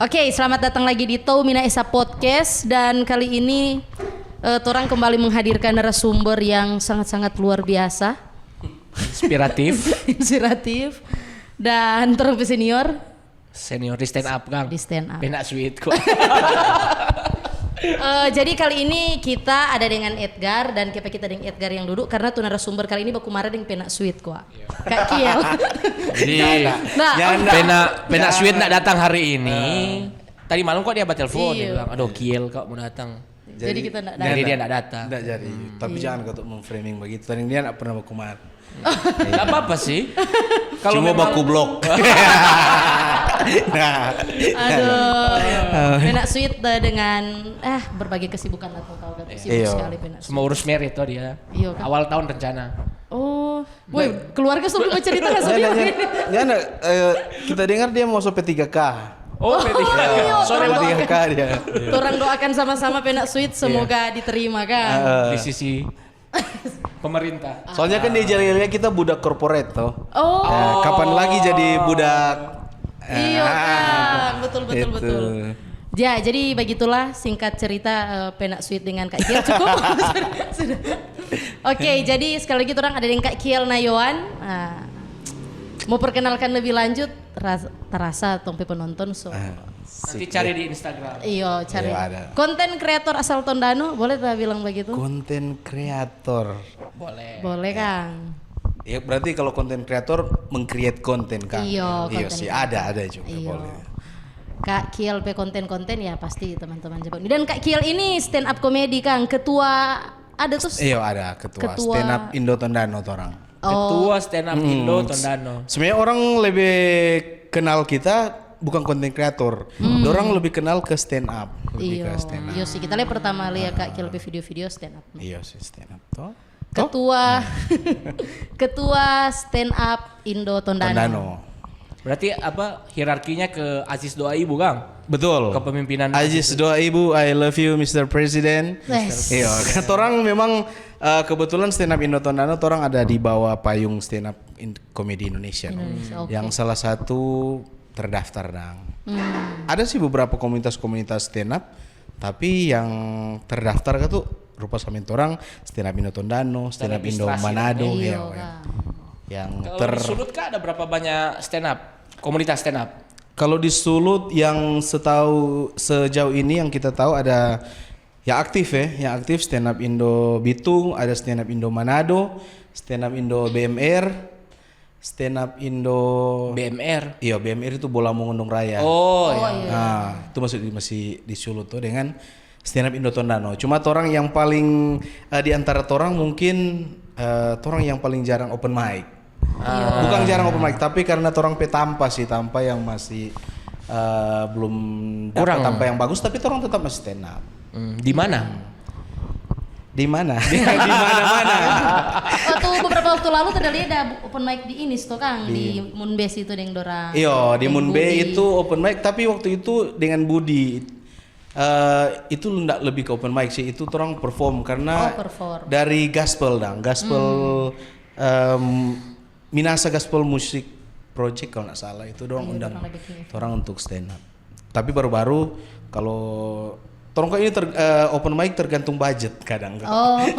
Oke, selamat datang lagi di Tau Mina Esa Podcast. Dan kali ini Torang kembali menghadirkan narasumber yang sangat-sangat luar biasa, inspiratif. Dan Torang senior di stand up Kang. Di stand up. Penak sweet kok. Jadi kali ini kita ada dengan Edgar, dan kita dengan Edgar yang duduk karena tuh narasumber kali ini baku marah dengan Penak Sweet kok. Kak Kiel. Jadi Penak Sweet nak datang hari ini. Tadi malam kok dia telepon, dia bilang, "Aduh, Kiel kok mau datang." Jadi kita enggak datang. Jadi dia enggak datang. Enggak jadi. Tapi jangan kau untuk memframing begitu. Tadi dia enggak pernah baku marah. Enggak apa-apa sih. Kalau cuma baku blok. Nah. Aduh. Penak Sweet dengan berbagai kesibukan atau tahu kan sibuk sekali Penak Sweet. Semua urus merit tuh dia. Iya, kan? Awal tahun rencana. Oh, woi, keluarga selalu bercerita kan sebelumnya. Jangan, kita dengar dia mau sampai 3K. Oh, P3K. Sore 3K dia. Orang doakan sama-sama Penak Sweet semoga diterima kan. Di sisi pemerintah. Soalnya kan di jari-jarinya kita budak korporat toh. Oh. Kapan lagi jadi budak? Iya kan, betul. Ya, jadi begitulah singkat cerita Penak Sweet dengan Kak Kiel cukup. Sudah. Oke, jadi sekali lagi orang ada dengan Kak Kiel Nayoan. Mau perkenalkan lebih lanjut, terasa tompe penonton so. Nanti cari di Instagram. Iya, cari. Iya, ada. Konten kreator asal Tondano, boleh tak bilang begitu? Konten kreator. Boleh Kang. Ya berarti kalau konten kreator meng-create konten kan? Iya sih, ada juga boleh. Kak Kiel pe konten-konten ya pasti teman-teman jawab. Dan Kak Kiel ini stand up komedi Kang, ketua ada tuh. Iya ada ketua stand up Indo Tondano orang. Ketua stand up Indo Tondano. Sebenarnya orang lebih kenal kita bukan konten kreator. Orang lebih kenal ke stand up. Iya sih, kita lihat pertama lihat Kak Kiel pe video-video stand up. Iya sih stand up toh. Ketua stand up Indo Tondano. Berarti apa hierarkinya ke Aziz Doa Ibu Kang? Betul. Kepemimpinan Aziz Doa Ibu, I love you Mr. President. Iya, kan orang memang kebetulan stand up Indo Tondano orang ada di bawah payung stand up komedi Indonesia. Okay. Yang salah satu terdaftar dang. Ada sih beberapa komunitas stand up, tapi yang terdaftar tuh rupa samin orang stand up Indo Tondano, stand up Indo Manado yang Kalau di Sulut Kak ada berapa banyak stand up? Komunitas stand up? Kalau di Sulut yang sejauh ini yang kita tahu ada yang aktif stand up Indo Bitung, ada stand up Indo Manado, stand up Indo BMR, stand up Indo BMR. Iya, BMR itu Bola Mengundung Raya. Iya. Nah, itu masih di Sulut tuh dengan stand up Indo Tondano. Cuma orang yang paling di antara orang mungkin orang yang paling jarang open mic. Bukan jarang open mic, tapi karena orang tampa yang masih belum dapat tampa yang bagus, tapi orang tetap masih stand up. Di mana? Di mana-mana. Waktu beberapa waktu lalu tadi ada open mic di ini Kang di Moonbase itu dengan dorang. Iya, di Moonbase itu open mic, tapi waktu itu dengan Budi. Itu enggak lebih ke open mic sih, itu orang perform karena dari gospel Minasa Gospel Music Project kalau nggak salah itu doang undang orang untuk stand up. Tapi baru-baru kalau orang ini open mic tergantung budget kadang. Oke.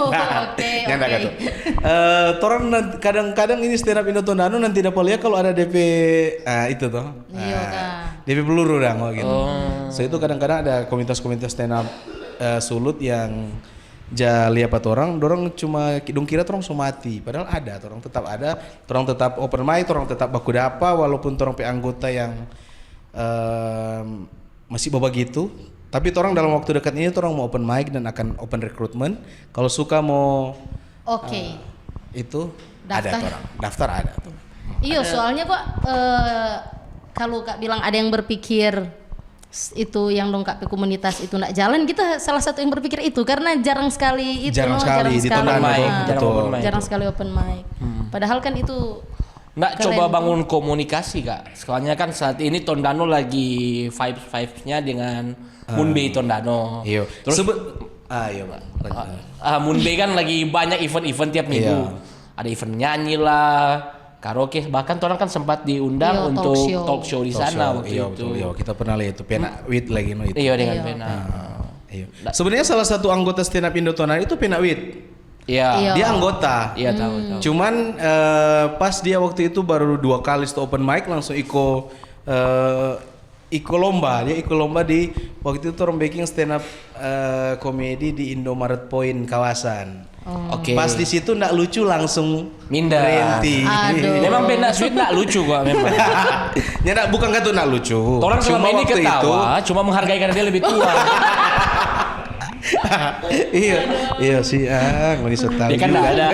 Orang kadang-kadang ini stand up Indo Tondano nanti dapat lihat kalau ada DP itu toh. Iya kan. DP peluru dah gitu. So itu kadang-kadang ada komunitas stand up Sulut yang lihat orang cuma kira orang somati, padahal ada, orang tetap open mic, orang tetap baku dapa walaupun orang pe anggota yang masih bawa gitu. Tapi orang dalam waktu dekat ini orang mau open mic dan akan open recruitment. Kalau suka mau itu daftar ada. Iya, soalnya kok kalau Kak bilang ada yang berpikir itu yang dongkak ke komunitas itu nggak jalan, kita salah satu yang berpikir itu karena jarang sekali jarang sekali open mic. Padahal kan itu nggak coba bangun komunikasi Kak. Soalnya kan saat ini Tondano lagi vibes-nya dengan Moonbay Tondano. Iya. Terus Pak. Moonbay kan lagi banyak event-event tiap minggu. Ada event nyanyi lah, karaoke, bahkan orang kan sempat diundang Iya, untuk talk show. talk show di sana waktu iya, itu. betul, iya, kita pernah lihat itu Pena Wit lagi no itu. Iya dengan Iya. Pena. Iya. Sebenarnya salah satu anggota stand up Indo Tondan itu Pena Wit. Iya. Iya. Dia anggota. Iya tahu. Cuman pas dia waktu itu baru 2 kali stop open mic langsung ikut lomba. Dia ikut lomba di waktu itu orang baking stand up komedi di Indomaret Point kawasan. Oke. Pas di situ ndak lucu langsung Minder. berhenti. Aduh. Memang Pena Sweet nggak lucu kok memang. Ya ndak, bukan kata ndak lucu. Orang selama ini waktu ketawa, cuma menghargai karena dia lebih tua. iya sih, mau disetel Dia kan juga. nggak ada.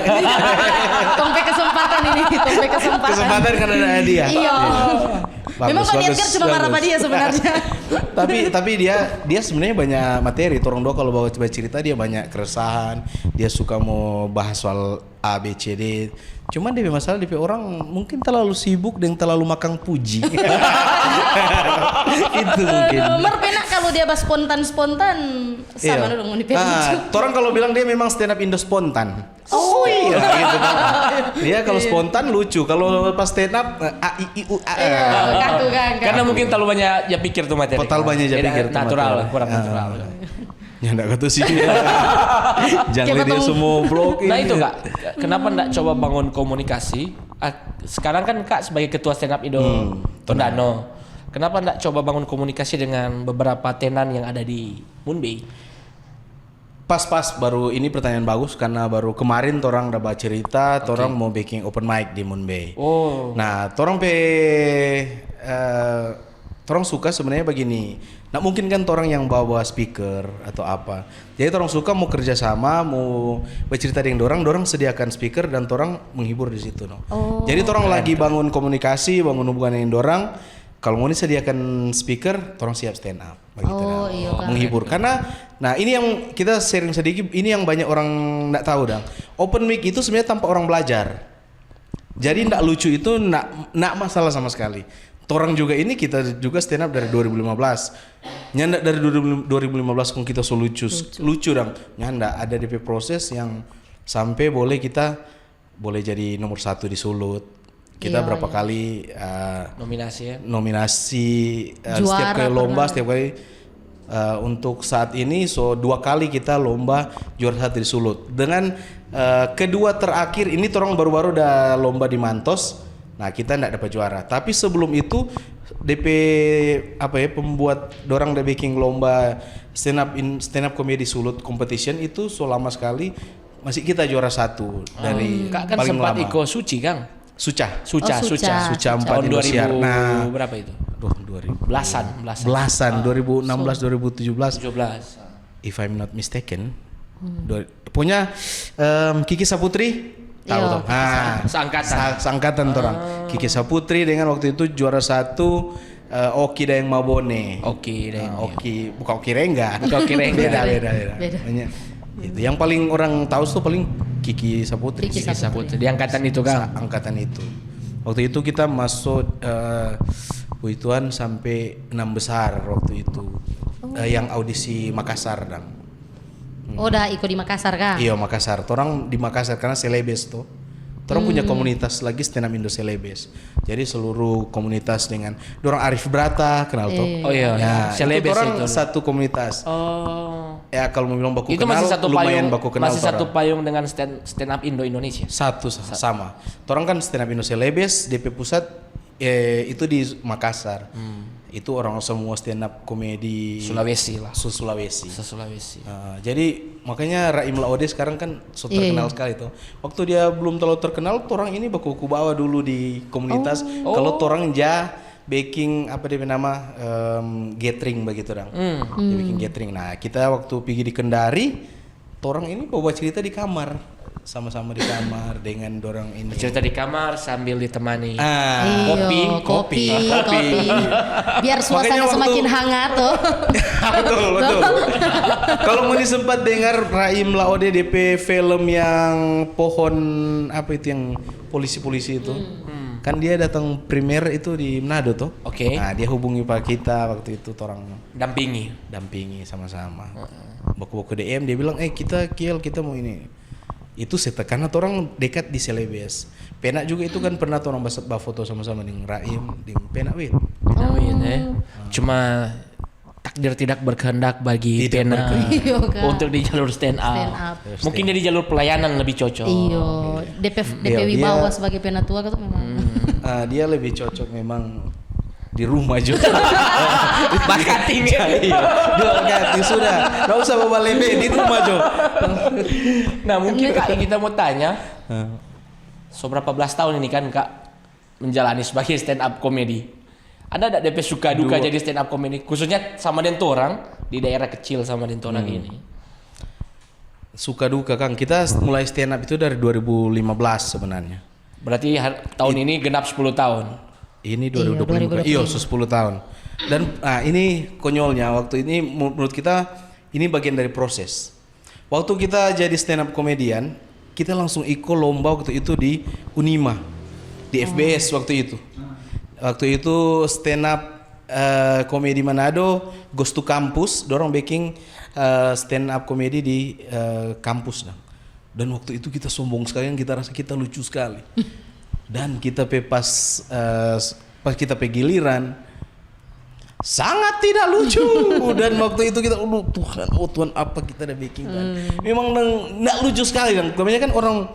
Tompe kesempatan ini, tompe kesempatan. Kesempatan kan ada hadiah. Iya. Memang Pak Edgar cuma marah sama dia sebenarnya. tapi dia sebenarnya banyak materi. Torong dua kalau bawa cerita dia banyak keresahan. Dia suka mau bahas soal A, B, C, D. Cuman DP masalah DP orang mungkin terlalu sibuk dan terlalu makan puji. Itu mungkin. Mer penak kalau dia bahas spontan sama dong di Torang kalau bilang dia memang stand up Indo spontan. Oh Iya gitu kan. Dia kalau spontan lucu, kalau pas stand up A I I U A. Kaku kan. Karena mungkin terlalu banyak ya pikir tuh materi. Total banyak aja Jadi pikir tuh natural, materi. kurang natural. Ya enggak kata sih. Jangan Kayak dia ketemu- semua blok. Nah itu Kak, kenapa enggak coba bangun komunikasi? Sekarang kan Kak sebagai ketua stand up Indo Tondano, kenapa enggak coba bangun komunikasi dengan beberapa tenan yang ada di Moonbay? Pas baru ini pertanyaan bagus karena baru kemarin torang udah baca cerita, torang mau baking open mic di Moonbay. Oh, Nah, torang torang suka sebenarnya begini. Nah mungkin kan torang yang bawa speaker atau apa. Jadi torang suka mau kerjasama, mau bercerita dengan dorang sediakan speaker dan torang menghibur di situ. No. Oh. Jadi torang lagi bangun komunikasi, bangun hubungan dengan dorang. Kalau mau disediakan speaker, torang siap stand up. Begitu Oh, dah. iya kan. Menghibur. Karena, nah ini yang kita sharing sedikit, ini yang banyak orang nggak tahu dah. Open mic itu sebenarnya tanpa orang belajar. Jadi nggak lucu itu nggak masalah sama sekali. Torang juga ini kita juga stand up dari 2015. Nyanda dari 2015 pun kita so lucu dong. Nyanda ada DP proses yang sampai kita boleh jadi nomor 1 di Sulut. Kita Iya, berapa iya. kali nominasi ya. nominasi Juara setiap kali lomba, pernah. setiap kali untuk saat ini 2 kali kita lomba juara 1 di Sulut. Dengan kedua terakhir ini torang baru-baru udah lomba di Mantos. Nah, kita enggak dapat juara. Tapi sebelum itu DP pembuat dorang udah baking lomba stand up comedy Sulut competition itu lama sekali masih kita juara 1 dari Kak kan paling sempat lama. ikut Suci Kang. Suca Suca. Suca 4 Tahun 2000 Indosiar. Nah, berapa itu? 2000 Belasan. 2016 2017 17. if I'm not mistaken. Punya Kiki Saputri tahu Iya. toh. Nah, Seangkatan. seangkatan orang. Kiki Saputri dengan waktu itu juara 1 Oki Dayang Mabone. Oke deh. Oki bukan Oki Rengga. Bukan Oki Rengga. beda. Beda. Banyak. Itu yang paling orang tahu tuh paling Kiki Saputri. Kiki Saputri. Di angkatan itu Kang. Angkatan itu. Waktu itu kita masuk Puituan sampai 6 besar waktu itu. Yang audisi Makassar dang. Oh, udah ikut di Makassar kan? Iya Makassar. Torang di Makassar karena Celebes tuh. Torang punya komunitas lagi stand up Indo Celebes. Jadi seluruh komunitas dengan dorang Arif Brata kenal tuh. Oh iya. Ya, Celebes itu orang itu. satu komunitas. Oh. Ya kalau mau bilang baku Itu kenal, masih satu lumayan payung. baku kenal. Masih satu payung dengan stand up Indo Indonesia. Satu sama. Torang kan stand up Indo Celebes, DP pusat itu di Makassar. Itu orang semua stand up komedi Sulawesi lah. Sulawesi. Sulawesi. Jadi makanya Raim Laode sekarang kan so terkenal sekali tuh. Waktu dia belum terlalu terkenal, torang ini baku bawa dulu di komunitas. Kalau torang baking apa dia nama gathering begitu dong. Dia bikin gathering. Nah kita waktu pergi di Kendari, torang ini bawa cerita di kamar, sama-sama di kamar dengan dorang ini. Cerita di kamar sambil ditemani. Iya, kopi. Biar suasana Makanya waktu- semakin hangat tuh. betul. Kalau mau sempat dengar Raim Laode DP film yang pohon apa itu yang polisi-polisi itu. Kan dia datang premier itu di Manado tuh. Oke. Nah, dia hubungi Pak kita waktu itu orang Dampingi. sama-sama. Baku-baku DM dia bilang, kita mau ini. Itu karena orang dekat di Celebes. Penak juga itu kan pernah orang foto sama-sama dengan Raim, dengan Penak Wit. Cuma takdir tidak berkehendak bagi Tidak Pena Iya, Kak. untuk di jalur stand up. Stand up. Mungkin dia di jalur pelayanan lebih cocok. Iyo, DP Dia- Wibawa dia- sebagai penatua itu memang. Dia lebih cocok memang di rumah juga. Bakat tinggi. Iya, dua ganti sudah. Nggak usah bawa lebe di rumah Jo. Nah mungkin Kak kita mau tanya, berapa belas tahun ini kan Kak menjalani sebagai stand up comedy. Ada enggak DP suka duka jadi stand up comedy? Khususnya sama orang di daerah kecil sama orang ini. Suka duka Kang, kita mulai stand up itu dari 2015 sebenarnya. Berarti tahun ini genap 10 tahun. Ini Iya, 2025. Iya, 10 tahun. Dan ini konyolnya waktu ini menurut kita ini bagian dari proses. Waktu kita jadi stand up komedian, kita langsung ikut lomba waktu itu di Unima, di FBS waktu itu. Waktu itu stand up komedi Manado goes to kampus, dorong baking stand up komedi di kampus dan waktu itu kita sombong sekali, kita rasa kita lucu sekali. Dan kita pas kita giliran sangat tidak lucu. Dan waktu itu kita Tuhan apa kita udah bikin kan. Memang nggak lucu sekali. Dan kebanyakan orang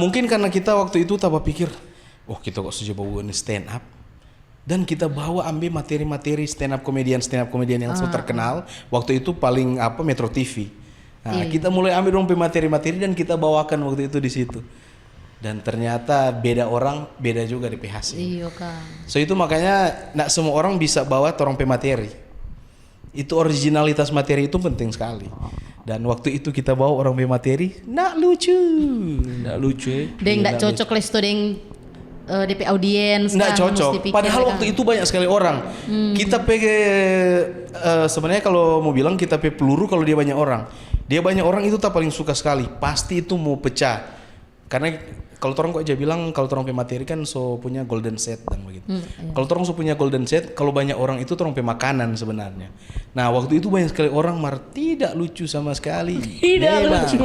mungkin karena kita waktu itu tanpa pikir, kita kok saja bawa ini stand up. Dan kita bawa ambil materi-materi stand up komedian yang terkenal. Waktu itu paling Metro TV. Nah, kita mulai ambil dong materi-materi dan kita bawakan waktu itu di situ. Dan ternyata beda orang, beda juga di PHC. Iya Kang. So itu makanya nak semua orang bisa bawa torong materi. Itu originalitas materi itu penting sekali. Dan waktu itu kita bawa orang materi, nak lucu. Nggak lucu ya. Deng nggak cocok les tuh deng DP audiens. Nggak kan, cocok. mesti pikir, Padahal kan. waktu itu banyak sekali orang. Kita sebenarnya kalau mau bilang kita peluru kalau dia banyak orang. Dia banyak orang itu tak paling suka sekali. Pasti itu mau pecah. Karena kalau orang kok aja bilang kalau orang materi kan so punya golden set dan begitu. Kalau orang so punya golden set, kalau banyak orang itu orang makanan sebenarnya. Nah waktu itu banyak sekali orang tidak lucu sama sekali. Tidak lucu.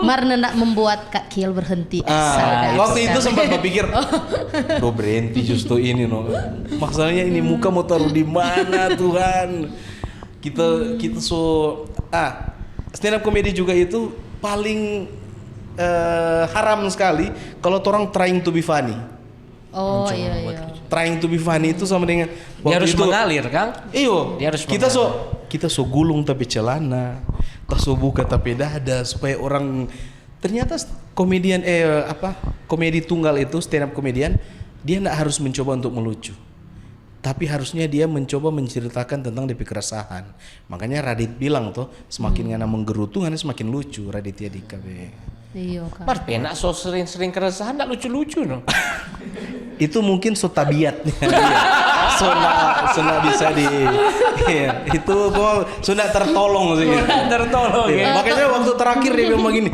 Marna nak membuat Kak Kiel berhenti. Waktu itu sempat berpikir, berhenti justru ini Maksudnya ini muka mau taruh di mana Tuhan? Kita stand up comedy juga itu paling haram sekali kalau orang trying to be funny. Oh iya. Trying to be funny itu sama dengan Dia harus itu, mengalir Kang. Iyo, Dia harus kita so gulung tapi celana, tak so buka tapi dada supaya orang ternyata komedian komedi tunggal itu stand up komedian dia tidak harus mencoba untuk melucu. Tapi harusnya dia mencoba menceritakan tentang DP keresahan. Makanya Radit bilang semakin ngana menggerutu ngana semakin lucu Raditya Dika be. Iya Kang. Mar Pena so sering keresahan nggak lucu-lucu Itu mungkin so tabiatnya dia. So nggak bisa itu kok so nggak tertolong sih. Tertolong ya. Makanya waktu terakhir dia bilang begini,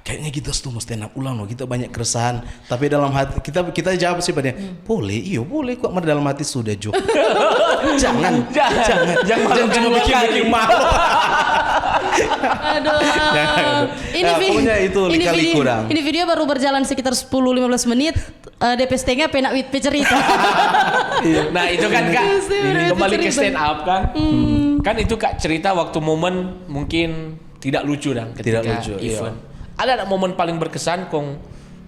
kayaknya kita mau stand up ulang kita banyak keresahan, tapi dalam hati kita jawab sih padanya, boleh kok, mar dalam hati sudah Jo. jangan cuma bikin malu. Aduh. Pokoknya itu lika-liku dah. Ini video baru berjalan sekitar 10-15 menit. DP setengah Penak Wit cerita. Nah itu kan Kak, kembali ke stand up kan. Kan itu Kak cerita waktu momen mungkin tidak lucu ketika event. Ada momen paling berkesan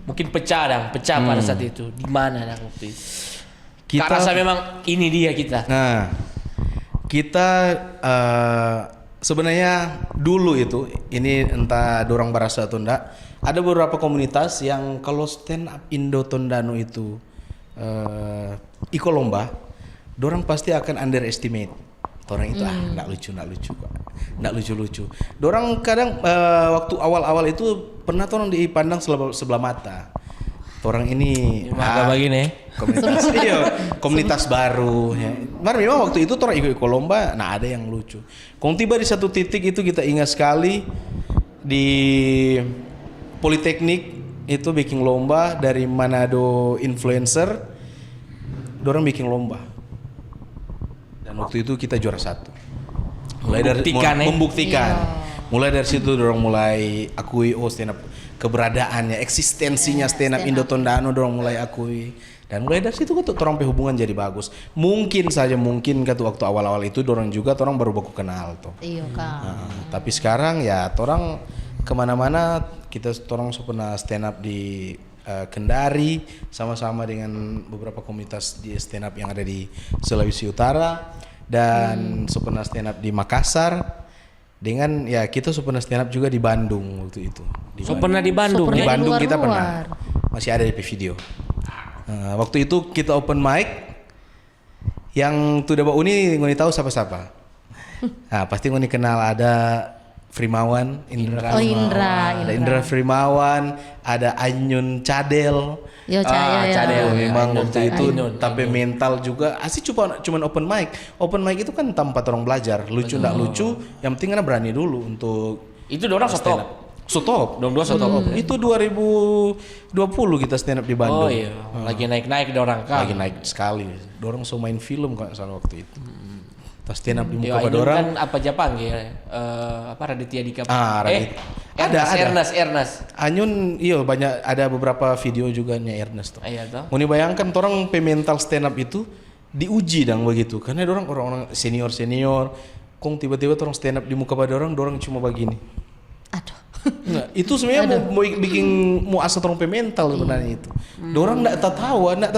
mungkin pecah pada saat itu. Di mana waktu itu? Kita rasa memang ini dia kita. Nah, kita sebenarnya dulu itu ini entah dorang berasa atau enggak, ada beberapa komunitas yang kalau stand up Indo Tondano itu ikut lomba, dorang pasti akan underestimate. Orang itu nggak lucu kok, nggak lucu. Dorang kadang waktu awal-awal itu pernah orang dipandang sebelah mata. Orang ini begini. Komunitas baru. Ya. Memang waktu itu orang ikut lomba, ada yang lucu. Kong tiba di satu titik itu kita ingat sekali di Politeknik itu bikin lomba dari Manado influencer, dorang bikin lomba. Dan waktu itu kita juara 1. Membuktikan. Mulai dari situ dorang mulai akui stand up keberadaannya, eksistensinya stand up Indo Tondano dorong mulai akui. Dan mulai dari situ tuh orang hubungan jadi bagus. Mungkin saja waktu awal-awal itu dorong juga orang baru baku kenal tuh. Iya kan. Tapi sekarang ya orang kemana-mana kita orang pernah stand up di Kendari sama-sama dengan beberapa komunitas di stand up yang ada di Sulawesi Utara dan pernah stand up di Makassar dengan ya kita pernah stand up juga di Bandung waktu itu. Pernah di Bandung. Di Bandung kita luar-luar. pernah. Masih ada di video. Waktu itu kita open mic yang tuh dapat uni ngoni tahu siapa-siapa. Nah, pasti ngoni kenal ada Frimawan, Indra. Oh, Indra. Ada Indra Frimawan, ada Anyun Cadel. Yo Caya ya. Cadel. Memang Ainun, waktu itu Ainun. tapi mental juga asik cuman open mic. Open mic itu kan tempat orang belajar, lucu enggak lucu, yang penting kan berani dulu untuk Itu orang stop. Stop. Dong dua stop. Itu 2020 kita stand up di Bandung. Oh iya, lagi naik-naik orang kan. Lagi naik sekali. Dorang so main film kalau nggak salah waktu itu. Pas stand up di Ya, muka Ainun dorang. kan apa Jepang ya? Apa Raditya Dika? Ada. Ernest. Anyun, iya banyak ada beberapa video juga nya Ernest tuh. Iya toh. Mau bayangkan orang pemental stand up itu diuji dong begitu. Karena dorang orang-orang senior, kong tiba-tiba orang stand up di muka dorang cuma begini. Aduh. Nah, itu sebenarnya mau asal orang pemental sebenarnya itu. Dorang enggak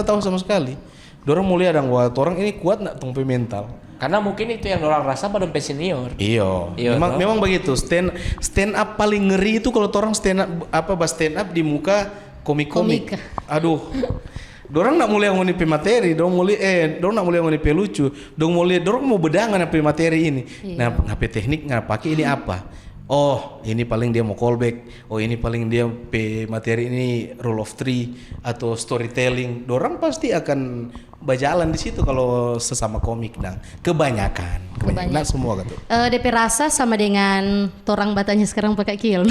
tahu sama sekali. Dorang mulia dong wah orang ini kuat enggak tong pemental. Karena mungkin itu yang orang rasa pada senior. Iya. Memang begitu. Stand up paling ngeri itu kalau orang stand up di muka komik-komik. Aduh. Dorang nak mulai ngoni materi, dorang nak mulai ngoni lucu, dorang mau bedangan apa materi ini. Nah, ngapain teknik pakai ini apa? Oh, ini paling dia mau callback. Oh, ini paling dia materi ini rule of three atau storytelling. Dorang pasti akan berjalan di situ kalau sesama komik dan kebanyakan semua gitu. DP rasa sama dengan torang batanya sekarang pakai Kiel.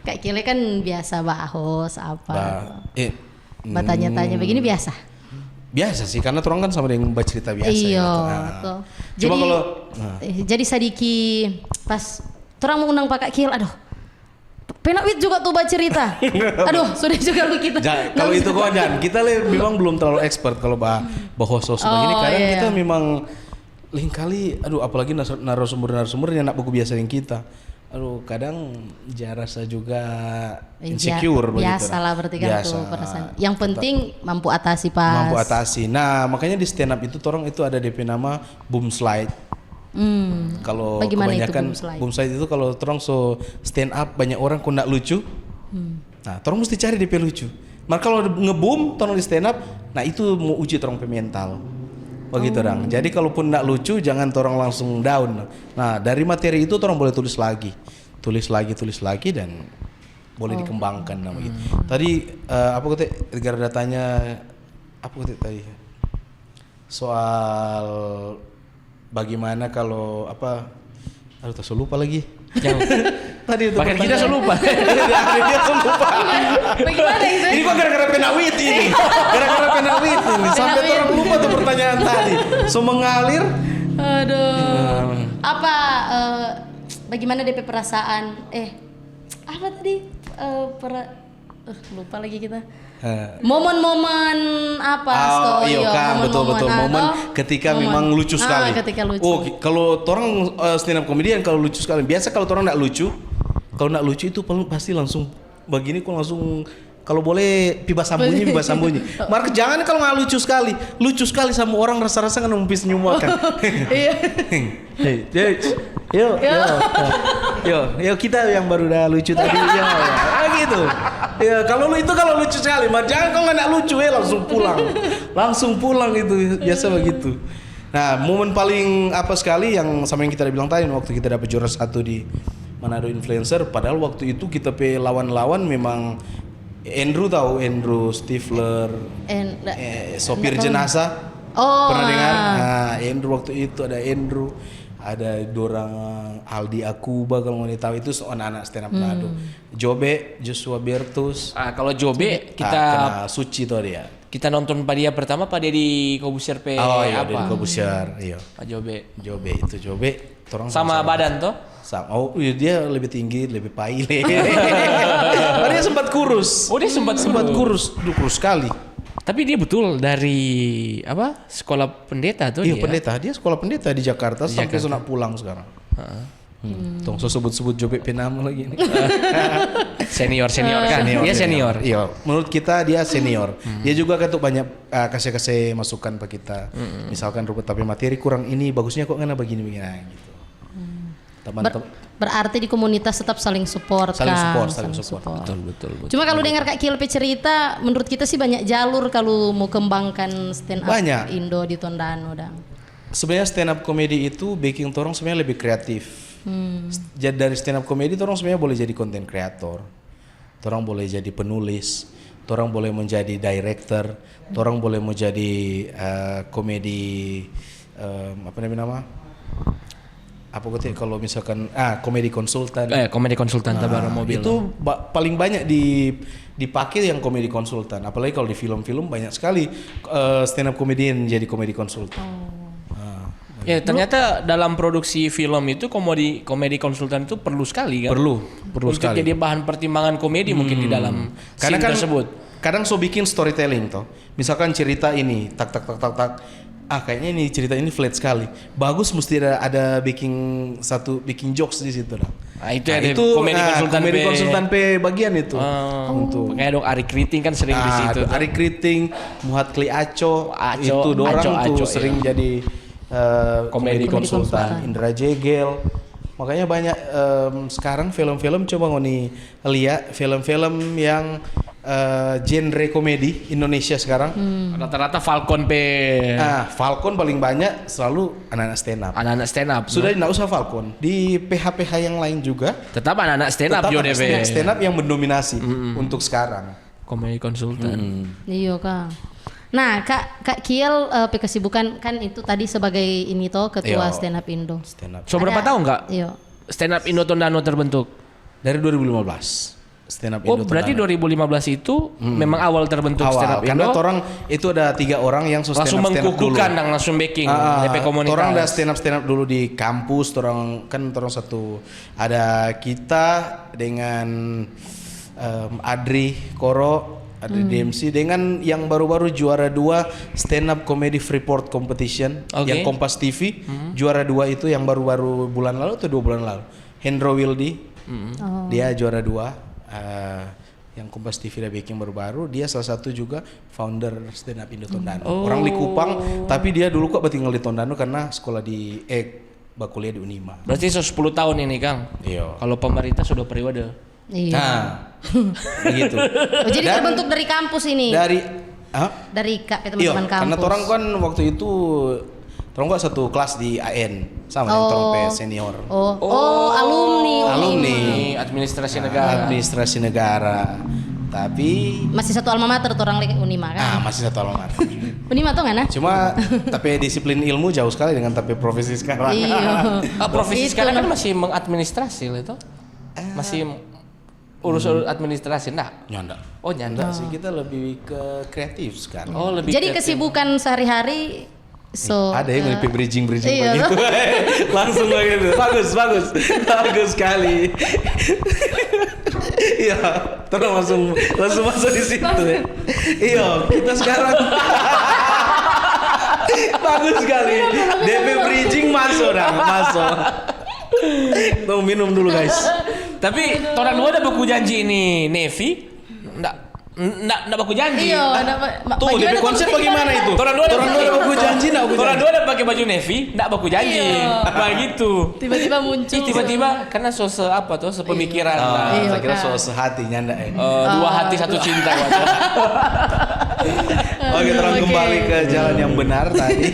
Kak Kiel kan biasa bahos apa. Batanya-tanya begini biasa. Biasa sih karena orang kan sama dengan bercerita biasa. Iya. Gitu. Jadi jadi sadiki pas orang mau undang Pak Kiel, aduh. Penawit juga tuh baca cerita. Aduh, sudah juga lu kita. Kalau itu kok Jan, kita memang belum terlalu expert kalau bahosos begini. Kadang kita memang lain kali, aduh apalagi narasumber yang nak buku biasa yang kita. Aduh, kadang rasa juga insecure begitu. Biasalah berarti kan tuh perasaan. Yang penting mampu atasi pas. Mampu atasi. Nah, makanya di stand up itu orang itu ada DP nama boom slide. Kalau kebanyakan boom slide itu kalau orang so stand up banyak orang kok nak lucu. Nah, orang mesti cari DP lucu. Maka kalau ngeboom orang di stand up, nah itu mau uji orang mental. Begitu orang. Jadi kalaupun nak lucu jangan orang langsung down. Nah, dari materi itu orang boleh tulis lagi dan boleh dikembangkan nama gitu. Tadi apa kata gara datanya apa kata tadi? Soal bagaimana kalau apa? Aduh, tak lupa lagi. Yang tadi itu bahkan kita lupa. Dia lupa. Bagaimana itu? Ini kok gara-gara penawit ini. Gara-gara penawit ini. Sampai orang lupa tuh pertanyaan tadi. So mengalir. Aduh. Apa bagaimana DP perasaan? Apa tadi? Lupa lagi kita. Momen-momen apa? Iya kan, betul momen ketika memang lucu sekali. Ketika lucu. Oh, kalau orang stand up comedian kalau lucu sekali. Biasa kalau orang nak lucu itu pasti langsung begini kok langsung kalau boleh piba sambunyi. Mark jangan kalau nggak lucu sekali sama orang rasa-rasa kan mau senyum makan. Iya. Yo kita yang baru udah lucu tadi ya. Gitu. Ya kalau lucu sekali, jangan kalau nggak lucu langsung pulang itu biasa begitu. Nah momen paling apa sekali yang sama yang kita bilang tadi waktu kita dapat juara 1 di Manado Influencer, padahal waktu itu kita lawan memang Andrew Stifler, sopir jenazah. Pernah dengar? Nah, Andrew waktu itu ada dorang Aldi Akuba kalau mau tahu itu anak-anak stand up Manado. Jobe, Joshua Bertus. Kalau Jobe kita kena Suci tuh dia. kita nonton Pak dia pertama, Pak dia di Kobusier P Oh iya, apa? dari Kobusier, iya. Pak Jobe. Jobe, orang Sama badan toh? Oh iya, dia lebih tinggi, lebih paile. Dia sempat kurus. Oh dia sempat kurus, kurus sekali. Tapi dia betul dari apa? Sekolah pendeta tuh Iya, dia. pendeta. Dia sekolah pendeta di Jakarta sampai sudah pulang sekarang. Tong so sebut-sebut Jobe penam lagi nih. Senior kan? Dia senior. Iya, menurut kita dia senior. Dia juga ketuk banyak kasih masukan ke kita. Misalkan rumput tapi materi kurang ini, bagusnya kok ngana begini-begini nah, gitu. Teman-teman Berarti di komunitas tetap saling support saling kan? support. Betul. Cuma kalau dengar Kak Kiel cerita, menurut kita sih banyak jalur kalau mau kembangkan stand up Banyak. Indo di Tondano dang. Sebenarnya stand up comedy itu baking torong sebenarnya lebih kreatif. Jadi dari stand up comedy torong sebenarnya boleh jadi content creator. Torong boleh jadi penulis, torong boleh menjadi director, torong boleh menjadi komedi apa nama? Apa gue kalau misalkan komedi konsultan. Komedi konsultan tabar mobil. Itu paling banyak dipakai yang komedi konsultan. Apalagi kalau di film-film banyak sekali stand up comedian jadi komedi konsultan. Ya ternyata dalam produksi film itu komedi konsultan itu perlu sekali kan? Perlu untuk sekali. jadi bahan pertimbangan komedi mungkin di dalam Karena scene kan tersebut. kadang so bikin storytelling toh. Misalkan cerita ini tak. Kayaknya ini cerita ini flat sekali. Bagus mesti ada bikin jokes di situ lah. Itu komedi konsultan P bagian itu. Untuk kayak dong Ari Kriting kan sering di situ. Ari Kriting, Muhat Kli Aco, itu Aco, dorang tuh Aco, sering iya. jadi komedi konsultan. konsultan. Indra Jegel. Makanya banyak sekarang film-film coba ngoni lihat film-film yang genre komedi Indonesia sekarang. Rata-rata Falcon P. Falcon paling banyak selalu anak-anak stand up. Sudah tidak usah Falcon, di PH-PH yang lain juga Tetap anak-anak stand up tetap yo DP. stand up yang mendominasi untuk sekarang. Komedi konsultan. Iya Kak. Nah Kak Kiel kesibukan kan itu tadi sebagai ini toh ketua Iya. stand up Indo. Stand up So berapa tahun Kak? Iya. Stand up Indo Tondano terbentuk? dari 2015. Stand up Oh Indo berarti Tondano. 2015 itu memang awal terbentuk stand up Awal, karena Indo. orang itu ada 3 orang yang stand Langsung up mengkukuhkan dulu. dan langsung backing DP komunitas. Orang udah stand up dulu di kampus, orang satu ada kita dengan Adri Koro, Adri DMC dengan yang baru-baru juara 2 stand up comedy Freeport competition Oke. yang Kompas TV juara 2 itu yang baru-baru bulan lalu atau 2 bulan lalu. Hendro Wildy dia juara 2 yang Kompas TV udah bikin baru-baru, dia salah satu juga founder stand up Indo Tondano. Orang Likupang, tapi dia dulu kok tinggal di Tondano karena sekolah di kuliah di Unima. Berarti 10 tahun ini Kang. Iya. Kalau pemerintah sudah periode. Iya. Nah, begitu. Oh, jadi Dan terbentuk dari kampus ini. Dari Dari teman-teman iya, kampus. karena orang kan waktu itu orang kok satu kelas di AN sama dengan orang P senior. Alumni. Administrasi negara. Administrasi negara. Tapi Masih satu alma mater tuh orang lagi Unima kan? masih satu alma mater. Unima tuh nggak nah? Cuma tapi disiplin ilmu jauh sekali dengan tapi profesi sekarang. Iya. Profesi Itu, sekarang kan nah. masih mengadministrasi lah itu. Masih urus administrasi enggak? Nyanda. Oh nyanda. Sih kita lebih ke kreatif sekarang. Oh lebih Jadi ke- kesibukan sehari-hari Ada yang lebih bridging iya, begitu. Langsung begitu. Bagus sekali. Iya, terus langsung masuk di situ ya. Iya, kita sekarang bagus sekali. DP bridging masuk. Mau minum dulu guys. Tapi orang dua ada baku janji ini Nevi enggak baku janji. Iya, Tuh, DP konsep bagaimana itu? Orang dua baku janji enggak baku Orang janji. dua ada pakai baju Nevi, enggak baku janji. Iya. Begitu. tiba-tiba muncul. Tiba-tiba karena sepemikiran. Iya, Saya kira Kak. soal sehati nyanda ya. Dua hati satu cinta. Oke, terus Oke. kembali ke jalan yang benar tadi.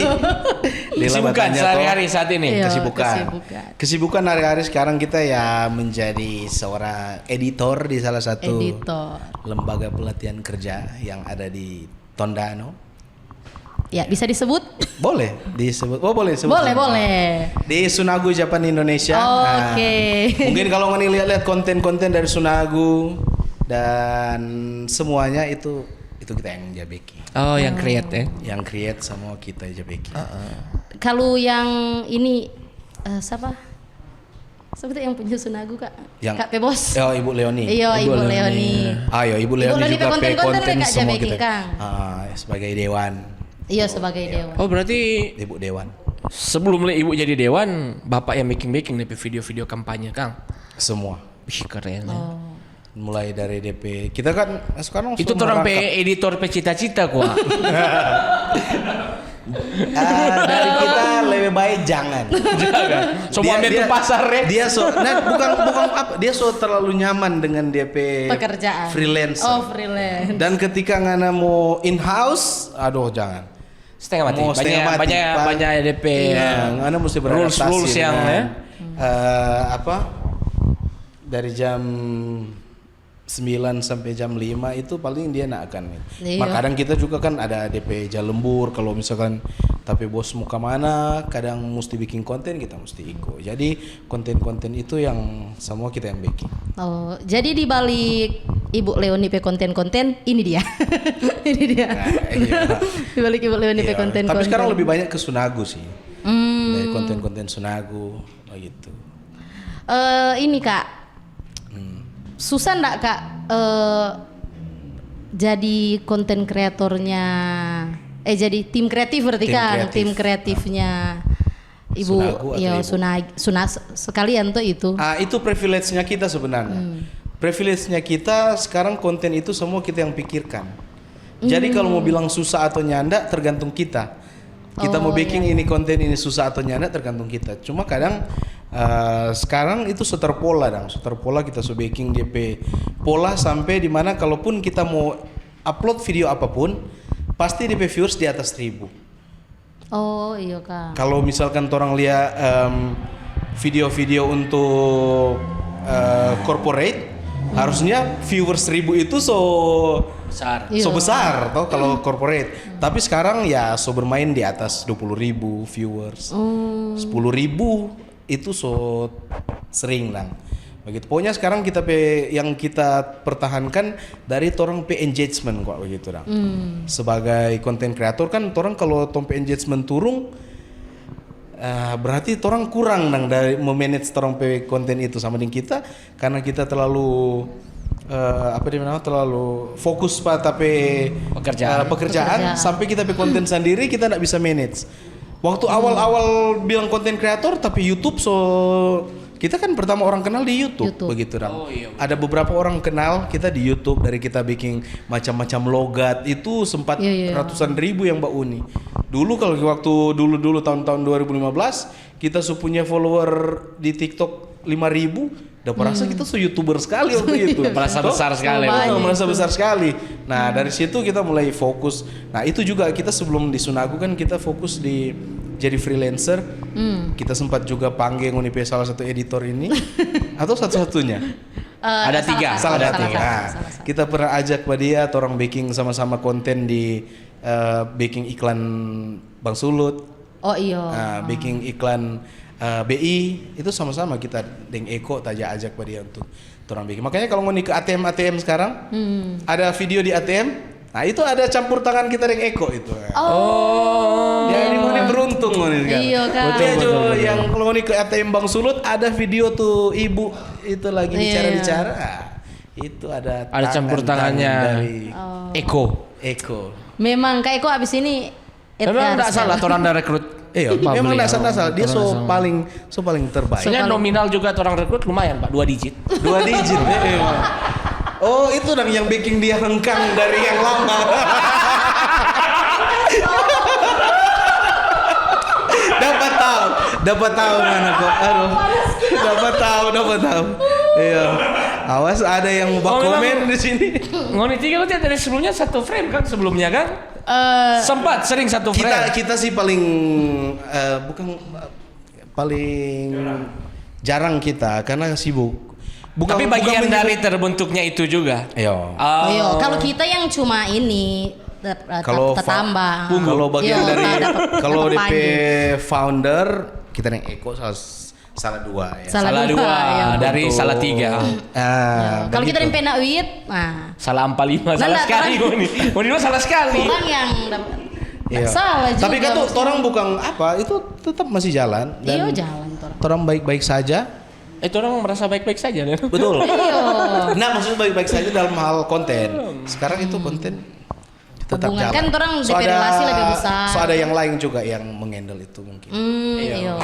Kesibukan sehari-hari saat ini. Iya. Kesibukan. Kesibukan hari-hari sekarang kita ya menjadi seorang editor di salah satu Editor. lembaga pelatihan kerja yang ada di Tondano. Ya, bisa disebut? Boleh disebut. Oh, boleh disebut. Boleh. Di Sunagu Japan Indonesia. Oke. Mungkin kalau ngelihat konten-konten dari Sunagu dan semuanya itu itu kita yang jabeki. Oh, yang create ya. Yang create semua kita jabeki. Kalau yang ini siapa? Siapa tuh yang punya Sunagu Kak? Yang- Kak Pebos. Oh, Ibu Leoni. Iya, Ibu Leoni. Ayo Ibu Leoni Leoni juga pe konten-konten konten Kak semua jabeki, kita. Kang. Sebagai dewan, Iya sebagai dewan. Oh, berarti Ibu dewan. sebelum ibu jadi dewan, bapak yang making nih video-video kampanye, Kang. Semua. Wih, keren. Ya. Mulai dari DP. Kita kan sekarang Itu sudah orang merangkap. editor cita-cita kuah. Dari kita lebih baik jangan. Semua ambil ke pasar ya. Dia bukan apa, dia terlalu nyaman dengan DP Pekerjaan. freelance. Oh, freelance. Dan ketika ngana mau in house, aduh jangan. Setengah mati. Mau setengah mati, Pak. Banyak DP. Iya, ngana mesti beradaptasi rules yang dengan, ya. apa? Dari jam 9 sampai jam 5 itu paling dia nak akan. Iya. Kadang kita juga kan ada DP lembur kalau misalkan tapi bos mau kemana, kadang mesti bikin konten kita mesti ikut. Jadi konten-konten itu yang semua kita yang bikin. Oh, jadi di balik Ibu Leoni pe konten-konten ini dia. Ini dia. Nah, iya. Di balik Ibu Leoni pe Iya. konten-konten. Tapi sekarang lebih banyak ke Sunagu sih. Dari konten-konten Sunagu gitu. Ini Kak. Susah enggak Kak jadi konten kreatornya jadi tim kreatif berarti Tim kan, kreatif. tim kreatifnya Ibu Sunagu atau ya Ibu? sekalian tuh itu. Itu privilege-nya kita sebenarnya. Privilege-nya kita sekarang konten itu semua kita yang pikirkan. Jadi kalau mau bilang susah atau nyanda tergantung kita. Kita mau bikin ini konten ini susah atau nyanda tergantung kita. Cuma kadang sekarang itu seter pola kita baking DP pola sampai dimana kalaupun kita mau upload video apapun pasti DP viewers di atas 1000. Oh iya Kak. Kalau misalkan orang lihat video-video untuk corporate harusnya viewers 1000 itu Besar. Iya. besar toh kalau corporate. Tapi sekarang ya bermain di atas 20.000 viewers. 10.000 itu sering lah. Begitu. Pokoknya sekarang yang kita pertahankan dari orang engagement kok begitu dong. Sebagai konten kreator kan orang kalau engagement turun berarti orang kurang dong dari memanage orang konten itu sama dengan kita karena kita terlalu terlalu fokus pada pekerjaan sampai kita konten sendiri kita tidak bisa manage. Waktu awal-awal bilang konten kreator tapi YouTube kita kan pertama orang kenal di YouTube. Begitu Ram. Ada beberapa orang kenal kita di YouTube dari kita bikin macam-macam logat itu sempat ratusan ribu yang Mbak Uni. Dulu kalau waktu dulu tahun-tahun 2015 kita punya follower di TikTok 5.000. Udah merasa kita YouTuber sekali waktu itu. Merasa besar sekali. Merasa besar sekali. Nah dari situ kita mulai fokus. Nah itu juga kita sebelum di Sunagu kan kita fokus di jadi freelancer. Kita sempat juga panggil Unipe salah satu editor ini atau satu-satunya. Ada tiga. Salah Ada satu. tiga. Nah, kita pernah ajak pada dia orang baking sama-sama konten di baking iklan Bang Sulut. Oh iya. Baking iklan BI itu sama-sama kita dengan Eko ajak pada dia untuk orang bikin. Makanya kalau mau ke ATM sekarang ada video di ATM. Nah itu ada campur tangan kita dengan Eko itu. Jadi mau beruntung mau nih sekarang. Iya kan. Betul. Yang kalau mau ke ATM Bang Sulut ada video tuh ibu itu lagi bicara-bicara. Itu ada campur tangannya dari Eko. Memang Kak Eko abis ini Memang tidak salah orang ada rekrut. Iya, memang tidak salah. Dia paling terbaik. Soalnya nominal juga orang rekrut lumayan Pak, 2 digit. 2 digit. Oh itu dong yang bikin dia hengkang dari yang lama. Dapat tahu mana kok. Aduh. Dapat tahu. Iya. Awas ada yang mau komen di sini. Ngoni tiga lihat dari sebelumnya satu frame kan sebelumnya kan? Sempat sering satu frame. Kita sih paling paling jarang kita karena sibuk. Tapi bagian dari terbentuknya itu juga. Iya. Kalau kita yang cuma ini Kalau tambah. Kalau bagian dari dapet kalau DP panggil. founder kita yang Eko Salatiga ya. Salah dua, ya. dari Betul. salah 3. Kalau kita begitu. dari Penak Wit, nah Salah 45, salah Nanda, sekali orang- ini salah sekali. orang yang Iya. salah juga. Tapi kan tuh orang bukan apa, itu tetap masih jalan Iya dan jalan orang. orang baik-baik saja. Itu orang merasa baik-baik saja kan? Betul. Iya. Nah, maksudnya baik-baik saja dalam hal konten. Sekarang itu konten tetap Hubungan jalan. kan orang DP relasi lebih besar. So ada yang lain juga yang mengendal itu mungkin. Iya.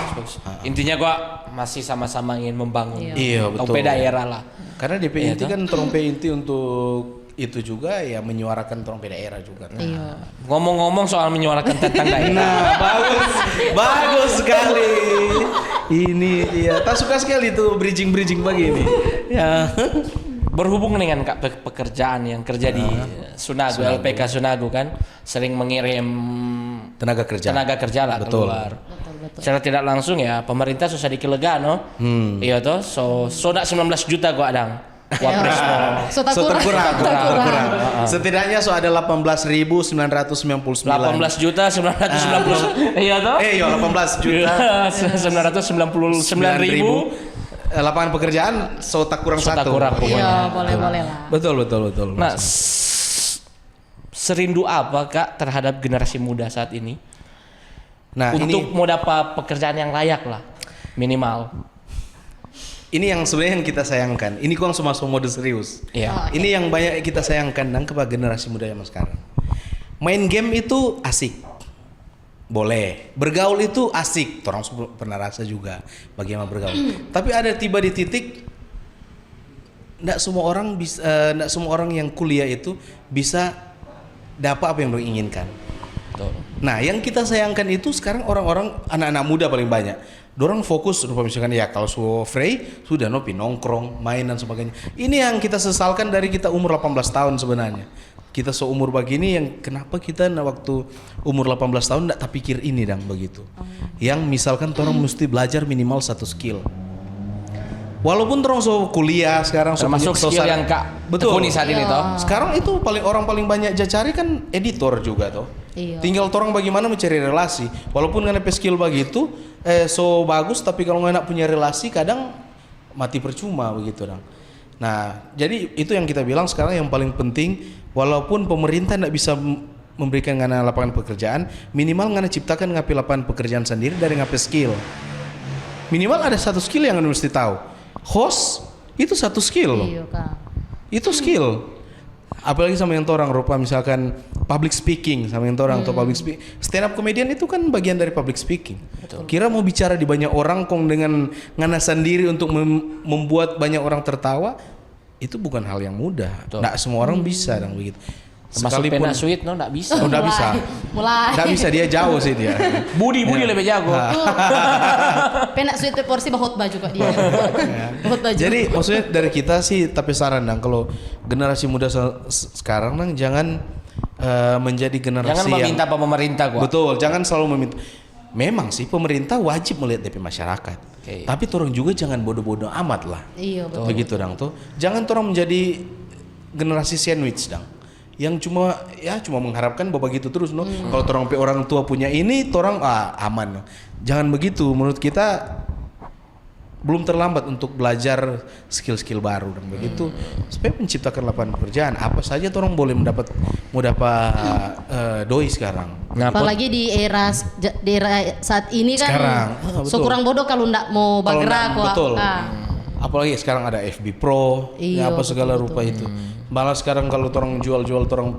Intinya gua masih sama-sama ingin membangun. Iya, betul. Tongpe daerah lah. Karena DP Iya, inti toh. kan trompe inti untuk itu juga ya menyuarakan trompe daerah juga. Nah, Iya. Ngomong-ngomong soal menyuarakan tentang daerah. Nah, bagus sekali. Ini ya, tak suka sekali tuh bridging begini. Ya. Berhubung dengan pekerjaan yang kerja di Sunago, LPK Sunago kan sering mengirim Tenaga kerja. lah Betul. keluar. Betul. Secara tidak langsung ya pemerintah susah dikilega no. Iya toh. So nak 19 juta gua adang. Wapres no. So So terkurang. Terkurang. Setidaknya so ada 18.999. 18 juta 990. Iya toh? Iya 18 juta 999.000. lapangan pekerjaan so tak kurang So tak satu. kurang, pokoknya. Iya, boleh lah. Betul. Nah, serindu apa Kak terhadap generasi muda saat ini? Nah, Untuk mau dapat pekerjaan yang layak lah, minimal. ini yang sebenarnya yang kita sayangkan. Ini kok langsung masuk mode serius. Iya. Oh, Ini yang banyak kita sayangkan dan kepada generasi muda yang sekarang. Main game itu asik. Boleh. Bergaul itu asik. Orang pernah rasa juga bagaimana bergaul. Tapi ada tiba di titik enggak semua orang bisa enggak semua orang yang kuliah itu bisa dapat apa yang mereka inginkan. Betul. Nah, yang kita sayangkan itu sekarang orang-orang anak-anak muda paling banyak. Dorang fokus rupa misalkan ya kalau so free sudah nopi nongkrong, main dan sebagainya. Ini yang kita sesalkan dari kita umur 18 tahun sebenarnya. Kita seumur begini yang kenapa kita waktu umur 18 tahun enggak tak pikir ini dan begitu. Yang misalkan orang mesti belajar minimal satu skill. Walaupun orang so kuliah sekarang Termasuk skill yang Kak tekuni saat ini toh. sekarang itu orang paling banyak cari kan editor juga toh. Iya. Tinggal orang bagaimana mencari relasi. Walaupun nggak ada skill begitu, so bagus tapi kalau nggak punya relasi kadang mati percuma begitu dong. Nah, jadi itu yang kita bilang sekarang yang paling penting. Walaupun pemerintah nggak bisa memberikan ngana lapangan pekerjaan, minimal ngana ciptakan ngapi lapangan pekerjaan sendiri dari ngapi skill. Minimal ada satu skill yang anda mesti tahu. Host itu satu skill. Iya, Kak. Itu skill. Apalagi sama yang orang rupa misalkan public speaking sama yang orang atau public speaking. Stand up comedian itu kan bagian dari public speaking. Kira mau bicara di banyak orang kong dengan ngana sendiri untuk membuat banyak orang tertawa itu bukan hal yang mudah. Nggak semua orang bisa dan begitu. Termasuk Penak Sweet no nggak bisa. Oh, nggak bisa. Mulai. Nggak bisa, dia jauh sih dia. Budi lebih jago. Penak Sweet porsi bahotba juga dia. Bahotba juga. Jadi maksudnya dari kita sih tapi saran dong kalau generasi muda sekarang nang jangan menjadi generasi Jangan meminta yang apa pemerintah gua. betul, jangan selalu meminta. Memang sih pemerintah wajib melihat DP masyarakat. Oke. Tapi orang juga jangan bodoh-bodoh amat lah. Iya, betul. Begitu dong tuh. Jangan orang menjadi generasi sandwich dong. Yang cuma mengharapkan bahwa begitu terus no. Kalau orang tua punya ini, orang aman. No. Jangan begitu. Menurut kita belum terlambat untuk belajar skill-skill baru dan begitu supaya menciptakan lapangan pekerjaan. Apa saja orang boleh mau dapat doi sekarang. Nah, Apalagi di era saat ini kan Sekarang, so betul. kurang bodoh kalau ndak mau Kalau bergerak nggak- betul. Ah. Apalagi sekarang ada FB Pro, Iya, apa segala betul, rupa itu. Malah sekarang kalau orang jual-jual orang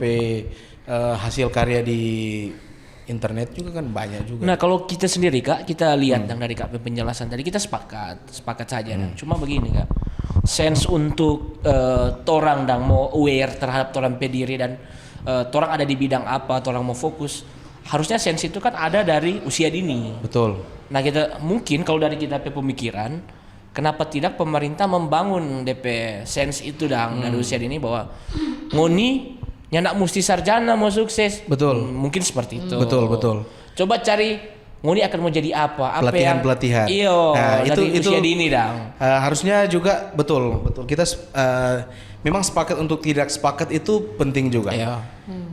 hasil karya di internet juga kan banyak juga. Nah kalau kita sendiri Kak, kita lihat dari Kak penjelasan tadi kita sepakat saja. Cuma begini Kak, sense untuk torang dan mau aware terhadap torang pediri dan torang ada di bidang apa, torang mau fokus, harusnya sense itu kan ada dari usia dini. Betul. Nah kita mungkin kalau dari kita pemikiran, kenapa tidak pemerintah membangun DP sense itu dari usia dini bahwa ngoni nyandak mesti sarjana mau sukses. Betul. Mungkin seperti itu. Betul. Coba cari ngoni akan mau jadi apa Pelatihan. Iyo, Nah, dari itu usia dini dang. harusnya juga betul. Kita memang sepakat untuk tidak sepakat itu penting juga. Iya.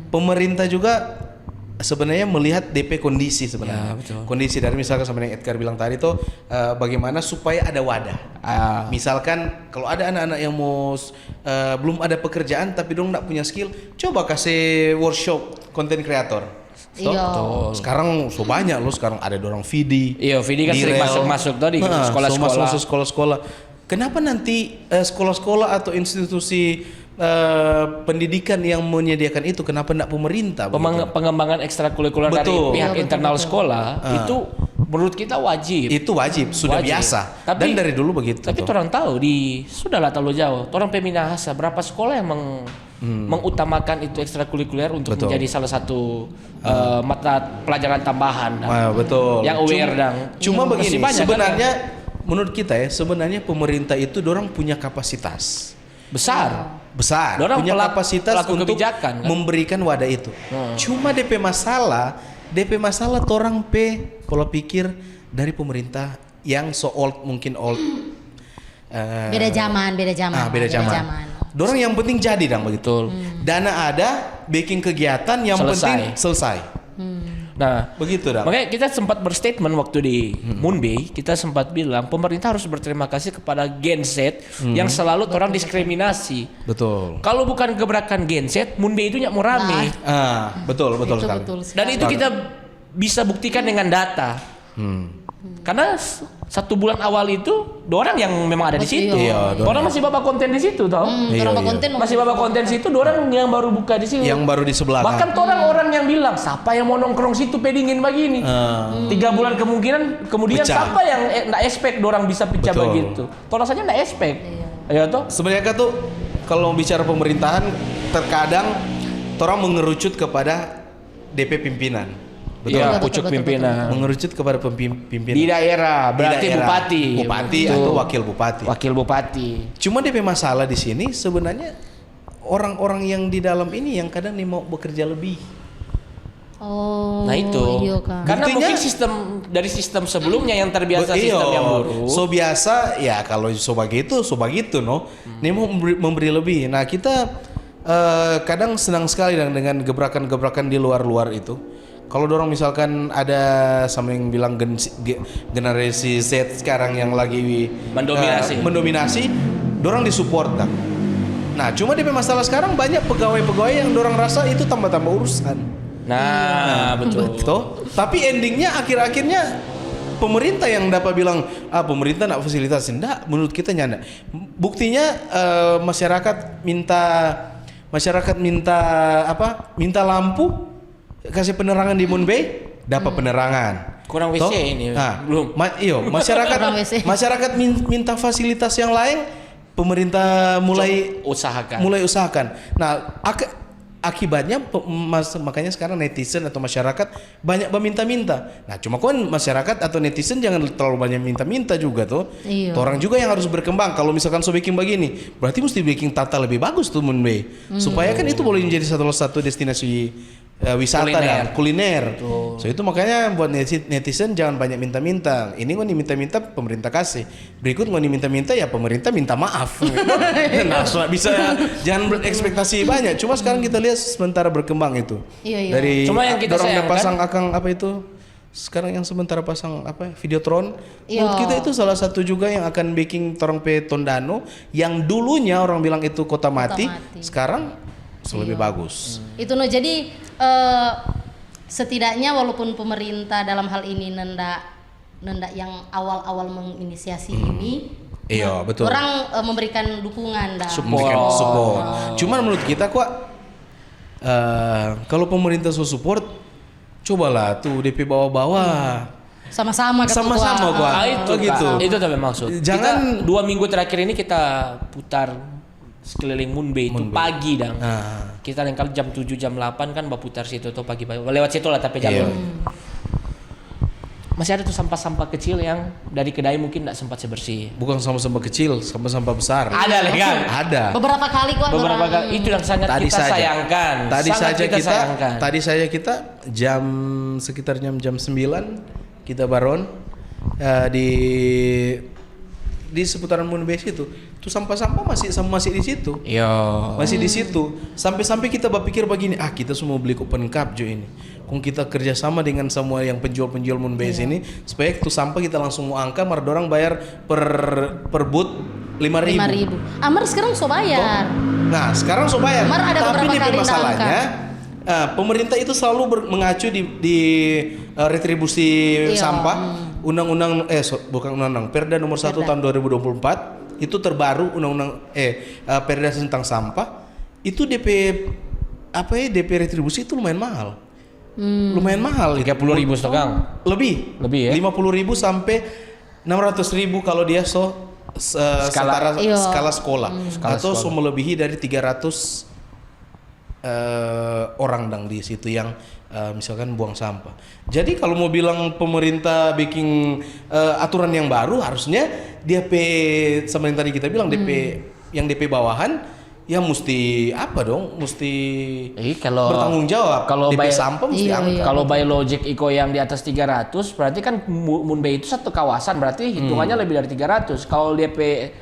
Pemerintah juga sebenarnya melihat DP kondisi sebenarnya. Ya, betul. Kondisi dari misalkan sama yang Edgar bilang tadi tuh bagaimana supaya ada wadah. Misalkan kalau ada anak-anak yang mau belum ada pekerjaan tapi dong nggak punya skill, coba kasih workshop content creator. Iya. Sekarang so banyak loh, sekarang ada dorong Vidi. Iya, Vidi kan sering masuk di sekolah-sekolah. Masuk sekolah-sekolah. Kenapa nanti sekolah-sekolah atau institusi pendidikan yang menyediakan itu, kenapa enggak pemerintah? Pengembangan ekstrakurikuler dari pihak internal sekolah itu menurut kita wajib. Itu wajib, sudah biasa. Dan dari dulu begitu. Tapi orang tahu sudahlah terlalu jauh. Orang Peminahasa berapa sekolah yang mengutamakan itu ekstrakurikuler untuk menjadi salah satu mata pelajaran tambahan. Betul. Yang aware cuma begini, sebenarnya kan? menurut kita ya, sebenarnya pemerintah itu dorang punya kapasitas besar. Dorang punya kapasitas untuk kebijakan, kan? Memberikan wadah itu. Cuma DP masalah torang pola pikir dari pemerintah yang mungkin old. Beda zaman. Dorang yang penting jadi begitu. Dana ada, bikin kegiatan yang penting selesai. Nah, begitu makanya kita sempat berstatement waktu di Moonbay, kita sempat bilang pemerintah harus berterima kasih kepada Gen Z yang selalu orang diskriminasi. Betul. Kalau bukan gebrakan Gen Z, Moonbay itu nggak mau rame. Betul sekali. Dan itu kita bisa buktikan dengan data. Karena 1 bulan awal itu orang yang memang ada di situ. Orang masih bawa konten di situ, tau? Masih bawa konten situ, orang yang baru buka di situ. Yang baru di sebelah. Bahkan orang yang bilang, siapa yang mau nongkrong situ pedingin begini? 3 bulan kemudian siapa yang nggak expect orang bisa pecah begitu? Orang saja nggak expect. Ya toh? Sebenarnya tuh kalau bicara pemerintahan, terkadang orang mengerucut kepada DP pimpinan. Iya, pucuk pimpinan. Mengerucut kepada pimpinan di daerah, berarti bupati atau wakil bupati. Cuma DP masalah di sini sebenarnya orang-orang yang di dalam ini yang kadang nih mau bekerja lebih. Nah itu, karena buktinya, mungkin sistem sebelumnya yang terbiasa sistem yang buruk. So biasa ya kalau so begitu no. Nih mau memberi lebih. Nah kita kadang senang sekali dengan gebrakan-gebrakan di luar itu. Kalau dorong misalkan ada sama yang bilang generasi Z sekarang yang lagi mendominasi, dorong disupport kan. Nah, cuma DP masalah sekarang banyak pegawai-pegawai yang dorong rasa itu tambah-tambah urusan. Nah, betul. Tapi endingnya akhir-akhirnya pemerintah yang dapat bilang pemerintah nak fasilitasin. Enggak, menurut kita nyanda. Buktinya masyarakat minta lampu, kasih penerangan di Moonbay, dapat penerangan. Kurang WC ini. Belum. Masyarakat minta fasilitas yang lain, pemerintah mulai usahakan. Nah, akibatnya makanya sekarang netizen atau masyarakat banyak meminta-minta. Nah, cuma kan masyarakat atau netizen jangan terlalu banyak minta-minta juga tuh. Orang juga yang harus berkembang. Kalau misalkan so bikin begini, berarti mesti bikin tata lebih bagus tuh Moonbay. Supaya kan itu boleh menjadi salah satu destinasi wisata dan kuliner. So itu makanya buat netizen jangan banyak minta-minta. Ini gue minta-minta pemerintah kasih. Berikut gue minta-minta ya pemerintah minta maaf. Nah, bisa jangan berekspektasi banyak. Cuma sekarang kita lihat sementara berkembang itu. Dari cuma yang kita sayangkan pasang sekarang yang sementara pasang Videotron. Menurut kita itu salah satu juga yang akan bikin torong pe Tondano yang dulunya orang bilang itu kota mati. Sekarang lebih bagus. Itu jadi setidaknya walaupun pemerintah dalam hal ini nendak yang awal-awal menginisiasi ini, betul. Orang memberikan dukungan support. Cuman menurut kita kalau pemerintah support, cobalah tuh DP bawah-bawah. Sama-sama itu gitu. Itu tapi maksud. Jangan 2 minggu terakhir ini kita putar sekeliling Moonbay itu pagi kita lengkap jam 7 jam 8 kan berputar situ tuh pagi lewat situ lah tapi jalur masih ada tuh sampah-sampah kecil yang dari kedai mungkin tidak sempat sebersih. Bukan sampah-sampah kecil, sampah-sampah besar. Ada kan? Ada. Beberapa kali itu yang sangat sayangkan. Tadi saja kita sekitar jam 9 kita baron di di seputaran Moonbase itu, tuh sampah-sampah masih di situ. Iya. Masih di situ. Sampai-sampai kita berpikir begini, kita semua beli open cup Jo ini. Kung kita kerjasama dengan semua yang penjual-penjual Moonbase ini, supaya tuh sampah kita langsung mau angka, orang bayar per booth 5.000. Amar sekarang so bayar. Nah, sekarang so bayar. Amar ada tapi beberapa ini kali masalahnya, pemerintah itu selalu mengacu di retribusi sampah. Undang-undang bukan undang-undang, Perda nomor 1 tahun 2024 itu terbaru undang-undang Perda tentang sampah itu DP retribusi itu lumayan mahal. Lumayan mahal. 30.000 setengah. Lebih ya. 50.000 sampai 600.000 kalau dia skala sekolah atau so melebihi dari 300 orang di situ yang misalkan buang sampah. Jadi kalau mau bilang pemerintah bikin aturan yang baru, harusnya DP sama yang tadi kita bilang DP bawahan ya mesti kalau bertanggung jawab. Kalau DP sampah mesti angkat. Kalau by logic Iko yang di atas 300 berarti kan Moonbase itu satu kawasan, berarti hitungannya lebih dari 300. Kalau DP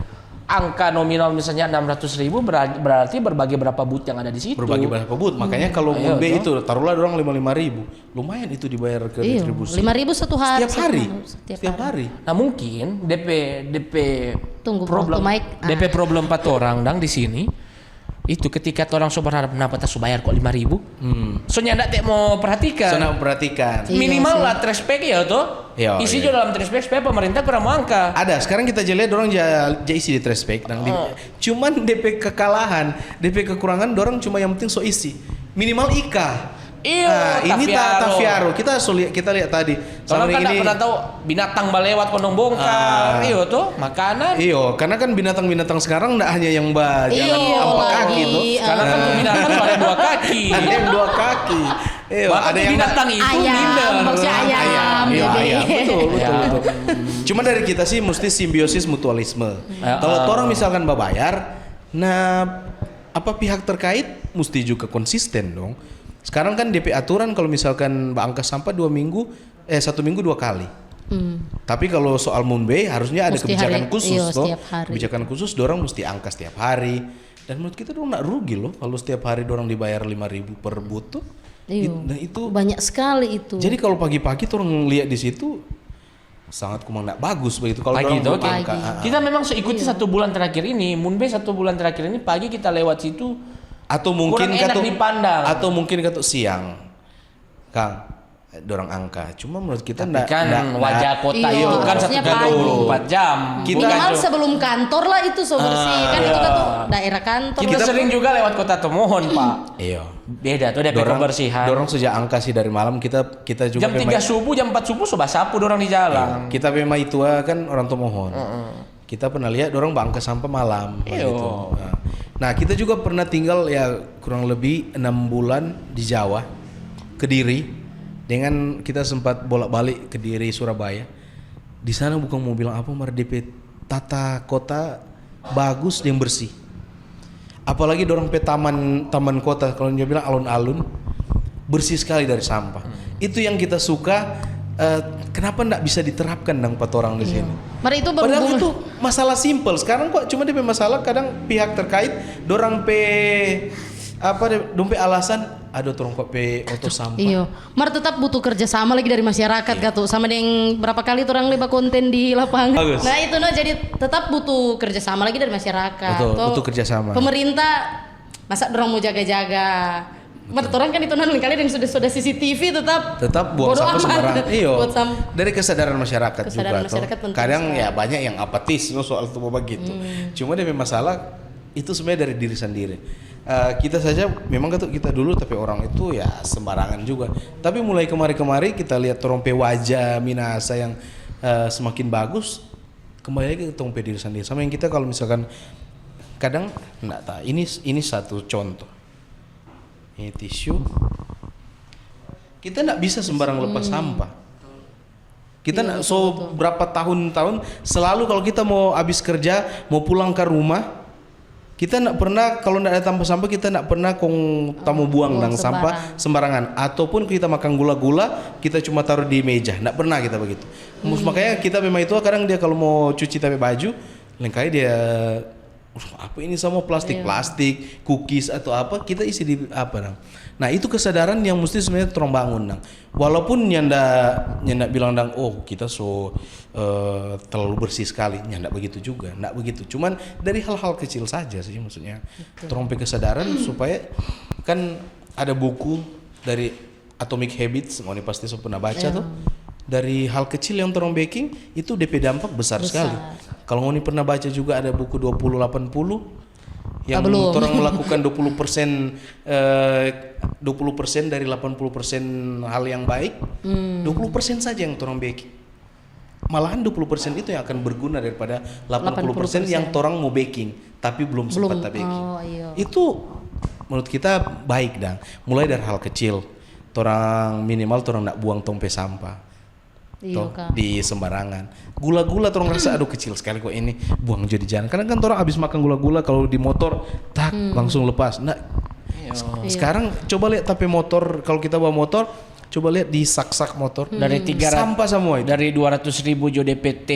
angka nominal misalnya 600.000 berarti berbagi berapa booth yang ada di situ. Berbagi berapa booth. Makanya kalau Moonbase itu taruhlah orang 55.000. Lumayan itu dibayar ke retribusi. 5.000 satu hari. Setiap hari. Nah, mungkin DP Tunggu problem Mike. DP problem 4 orang di sini. Itu ketika orang so berharap kenapa tak so bayar kok 5.000. Soalnya ndak mau perhatikan. Minimal lah trash pack ya toh. Isi juga dalam trash pack supaya pemerintah kurang mau angka. Ada, sekarang kita lihat orang isi di trash pack. Cuman DP kekalahan, DP kekurangan orang cuma yang penting so isi. Minimal Ika. Ini Tafiaro. Kita lihat tadi. Soalnya kan ini pernah tahu binatang balewat kondong bongkar. Iyo tuh makanan. Iyo, karena kan binatang-binatang sekarang enggak hanya yang jalan empat kaki tuh. Karena kan binatang ada 2 kaki. Ada yang 2 kaki. Iyo, ada yang binatang itu ayam. Ayam. Betul. Cuma dari kita sih mesti simbiosis mutualisme. Kalau orang misalkan bayar, pihak terkait mesti juga konsisten dong. Sekarang kan DP aturan kalau misalkan angka sampah 1 minggu 2 kali. Tapi kalau soal Moonbase harusnya ada kebijakan khusus toh. Kebijakan khusus dorang mesti angka setiap hari. Dan menurut kita dorang nggak rugi loh kalau setiap hari dorang dibayar 5.000 per booth tuh. Dan itu banyak sekali itu. Jadi kalau pagi-pagi tuh orang lihat di situ sangat nggak bagus begitu kalau pagi itu. Kita memang ikuti 1 bulan terakhir ini, Moonbase 1 bulan terakhir ini pagi kita lewat situ. Atau mungkin dipandang. Atau mungkin siang, Kang, dorang angka. Cuma menurut kita wajah kota itu kan 1 jam. Minimal sebelum kantor lah itu so bersih. Kan itu tuh daerah kantor. Kita sering juga lewat kota Tomohon, Pak. Iya. Beda tuh DP kebersihan. Dorang sejak angka sih dari malam kita juga jam 3 subuh, jam 4 subuh sudah sapu dorang di jalan. Kita memang itu kan orang Tomohon. Kita pernah lihat dorang bangka sampah malam gitu. Nah, kita juga pernah tinggal ya kurang lebih 6 bulan di Jawa, Kediri. Dengan kita sempat bolak-balik Kediri, Surabaya. Di sana bukan mau bilang apa, DP tata kota bagus dan bersih. Apalagi dorang taman kota, kalau dia bilang alun-alun bersih sekali dari sampah. Itu yang kita suka. Kenapa nggak bisa diterapkan dong 4 orang di sini? Padahal itu masalah simpel. Sekarang kok cuma DP masalah kadang pihak terkait dorang dompe alasan ada orang kok auto sampah. Iya. Tetap butuh kerjasama lagi dari masyarakat tuh. Sama dengan berapa kali orang libat konten di lapangan. Bagus. Nah itu jadi tetap butuh kerjasama lagi dari masyarakat. Betul, butuh kerjasama. Pemerintah masa dorang mau jaga-jaga. Orang kan itu kali yang sudah CCTV tetap buang sampah sembarangan. Iyo. Dari kesadaran masyarakat juga. Kadang sekali. ya banyak yang apatis soal itu begitu. Cuma dia masalah itu sebenarnya dari diri sendiri. Kita saja memang kita dulu tapi orang itu ya sembarangan juga. Tapi mulai kemari kita lihat torompe wajah Minasa yang semakin bagus, kembali lagi ke torompe diri sendiri. Sama yang kita kalau misalkan kadang enggak tahu. Ini satu contoh. Ini tisu. Kita enggak bisa sembarang lepas sampah. Kita berapa tahun-tahun selalu kalau kita mau habis kerja, mau pulang ke rumah, Kita nak pernah kalau nak ada tamu sampah kita nak pernah tamu buang buang nang sampah sembarangan ataupun kita makan gula-gula kita cuma taruh di meja. Nak pernah kita begitu. Makanya kita memang itu kadang dia kalau mau cuci tapi baju, lengkali dia apa ini semua plastik, cookies atau apa kita isi di apa nang. Nah itu kesadaran yang mesti sebenarnya terong bangun nang. Walaupun nyanda bilang dang kita terlalu bersih sekali, nyanda begitu juga, ndak begitu. Cuman dari hal-hal kecil saja sih maksudnya. Terong kesadaran supaya kan ada buku dari Atomic Habits, mau nih pasti pernah baca tuh. Dari hal kecil yang terong baking itu DP dampak besar sekali. Kalau Ngoni pernah baca juga ada buku 2080 yang orang melakukan 20% dari 80% hal yang baik, 20% saja yang orang baking. Malahan 20% itu yang akan berguna daripada 80% yang orang mau baking tapi belum sempat baking. Itu menurut kita baik dang. Mulai dari hal kecil, orang minimal orang nak buang tong sampah. Di sembarangan. Gula-gula orang rasa aduh kecil sekali kok ini buang jadi jalan. Karena kan orang habis makan gula-gula kalau di motor langsung lepas. Nah, sekarang coba lihat tapi motor kalau kita bawa motor coba lihat di sak-sak motor dari 300 sampah semua itu. Dari 200.000 jo DPT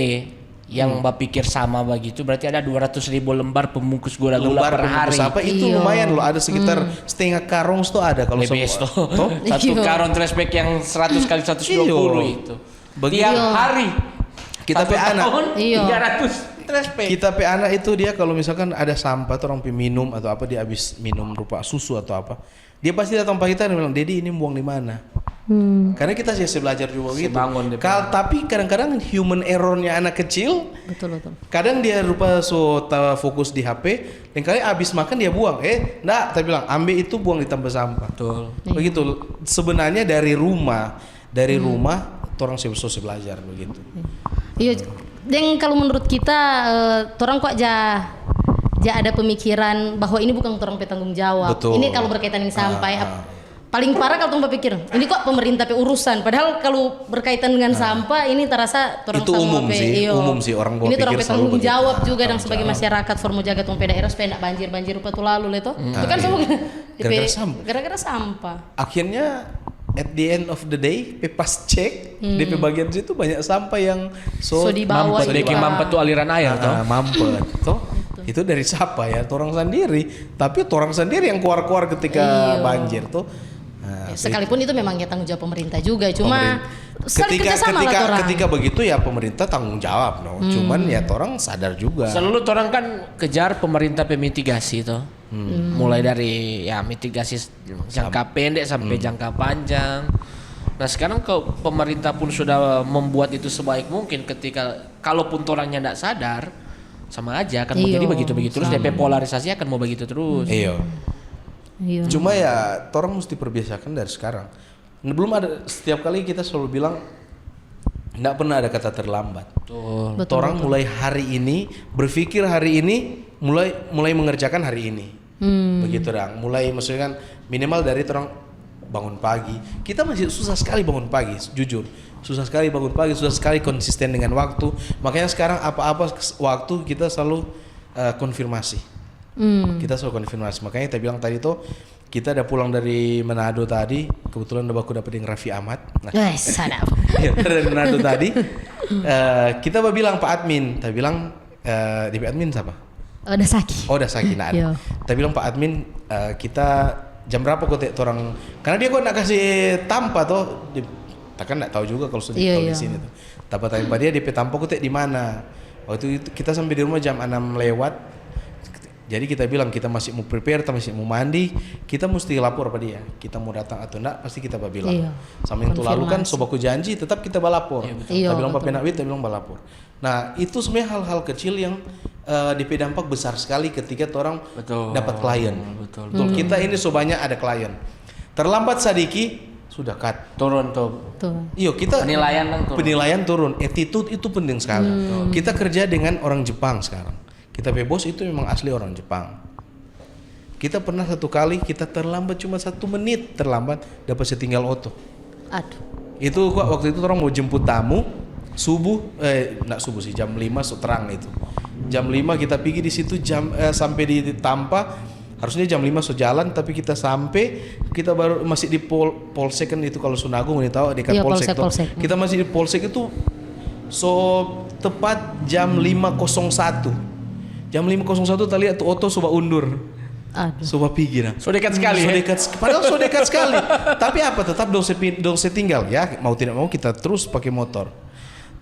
yang pikir sama begitu berarti ada 200.000 lembar pembungkus gula-gula per hari. Apa itu lumayan loh, ada sekitar setengah karung tuh ada kalau semua. Satu karung trash bag yang 100 kali 120 itu. Tiap hari kita pe anak 300 trash bag. Kita pe anak itu dia kalau misalkan ada sampah tuh orang pi minum atau apa dia habis minum rupa susu atau apa. Dia pasti datang pagi kita dan bilang, "Dedi ini buang di mana?" Karena kita sih belajar juga gitu. Tapi kadang-kadang human errornya anak kecil. Betul. Kadang dia rupa fokus di HP, dan kali habis makan dia buang. Enggak, kita bilang ambil itu buang di tempat sampah. Betul. Begitu. Sebenarnya dari rumah orang sih belajar begitu. Iya. Dan kalau menurut kita, orang kok ada pemikiran bahwa ini bukan orang petanggung jawab. Betul. Ini kalau berkaitan dengan sampai paling parah kalau orang berpikir ini kok pemerintah urusan. Padahal kalau berkaitan dengan sampah ini terasa orang itu umum sih orang ini orang petanggung jawab begitu. juga dan sebagai masyarakat formu jaga tong daerah supaya tidak banjir rupa tu lalu itu. Itu kan semua gara-gara sampah. Akhirnya at the end of the day, pas cek DP bagian situ banyak sampah yang dibawa. Mampet tuh aliran air mampet. Itu dari siapa ya? Orang sendiri. Tapi orang sendiri yang keluar ketika banjir tuh. Sekalipun itu memang ya tanggung jawab pemerintah juga, cuma ketika begitu ya pemerintah tanggung jawab, cuman ya orang sadar juga. Selalu orang kan kejar pemerintah mitigasi tuh. Mulai dari ya mitigasi jangka pendek sampai jangka panjang. Nah sekarang kalau pemerintah pun sudah membuat itu sebaik mungkin, ketika kalaupun orangnya tidak sadar sama aja akan menjadi begitu-begitu terus. DP polarisasi akan mau begitu terus. Iya. Cuma ya orang mesti perbiasakan dari sekarang. Belum ada, setiap kali kita selalu bilang tidak pernah ada kata terlambat. Orang mulai hari ini berpikir hari ini, mulai mengerjakan hari ini. Begitu dong. Mulai maksudnya kan minimal dari orang bangun pagi. Kita masih susah sekali bangun pagi, jujur. Susah sekali bangun pagi, susah sekali konsisten dengan waktu. Makanya sekarang apa-apa waktu kita selalu konfirmasi. Kita selalu konfirmasi. Makanya kita bilang tadi tuh kita udah pulang dari Manado tadi, kebetulan udah aku dapat dengan Raffi Ahmad. Sadap. Dari Manado tadi, kita bilang Pak Admin, kita bilang di Pak Admin siapa? Udah Saki. Nah, kita bilang Pak Admin, kita jam berapa kok orang? Karena dia kok nak kasih tanpa tuh, kita kan nggak tahu juga kalau sudah di sini tuh. Tapi tanya Pak dia di tampa kok di mana? Waktu itu kita sampai di rumah jam 6 lewat. Jadi kita bilang kita masih mau prepare, kita masih mau mandi, kita mesti lapor pada dia. Kita mau datang atau enggak, pasti kita bilang. Sama yang lalu kan sobaku janji, tetap kita balapor. Kita bilang Pak Penawit, kita bilang balapor. Nah itu sebenarnya hal-hal kecil yang DP dampak besar sekali ketika orang dapat klien. Betul. Kita ini banyak ada klien. Terlambat sedikit sudah cut. Turun tuh. Iya kita penilaian turun. Attitude itu penting sekali. Kita kerja dengan orang Jepang sekarang. Kita bos itu memang asli orang Jepang. Kita pernah satu kali kita terlambat cuma 1 menit terlambat dapat setinggal auto. Aduh. Itu waktu itu orang mau jemput tamu, enggak subuh sih, jam 5 so terang itu. Jam 5 kita pergi di situ sampai di Tampa. Harusnya jam 5 so jalan, tapi kita sampai, kita baru masih di Polsek kan itu, kalau Sunagung ini tahu dekat Iya, Polsek. Polsek. Kita masih di Polsek itu so tepat jam 5.01. Jam 5.01 kita lihat tuh Oto coba undur. Aduh. Coba pergi nah. So dekat sekali. So dekat, padahal so dekat sekali. Tapi apa, tetap dong saya tinggal ya, mau tidak mau kita terus pakai motor.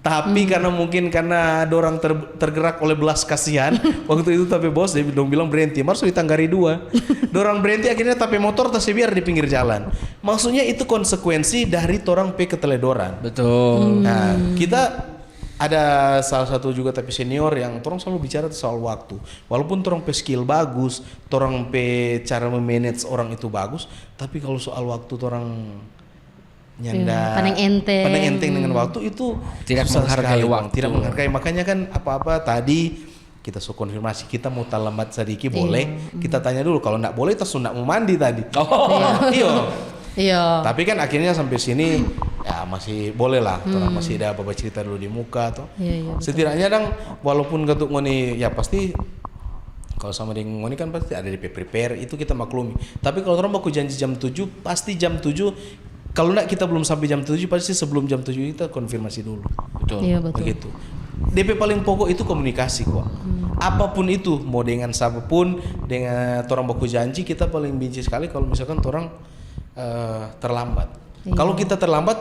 Tapi karena dorang tergerak oleh belas kasihan waktu itu, tapi bos dia bilang berhenti, harus ditanggari 2. Dorang berhenti akhirnya tapi motor biar di pinggir jalan. Maksudnya itu konsekuensi dari torang pe keteledoran. Betul. Nah, kita ada salah satu juga tapi senior yang torang selalu bicara soal waktu. Walaupun torang pe skill bagus, torang pe cara memanage orang itu bagus, tapi kalau soal waktu torang nyanda pandang enteng dengan waktu itu tidak susah menghargai sekali, waktu. tidak menghargai. Makanya kan apa-apa tadi kita konfirmasi, kita mau terlambat sedikit boleh, kita tanya dulu, kalau nggak boleh terus nggak mau mandi tadi. Iya. Tapi kan akhirnya sampai sini ya masih boleh lah, orang masih ada apa cerita dulu di muka tuh. Setidaknya dong, walaupun ketuk ngoni ya pasti kalau sama dengan ngoni kan pasti ada di prepare, itu kita maklumi. Tapi kalau orang baku janji jam 7, pasti jam 7. Kalau enggak kita belum sampai jam 7, pasti sebelum jam 7 kita konfirmasi dulu. Betul. Iya, betul. Begitu. DP paling pokok itu komunikasi kok. Apapun itu, mau dengan siapapun, dengan orang baku janji, kita paling benci sekali kalau misalkan orang terlambat. Kalau kita terlambat,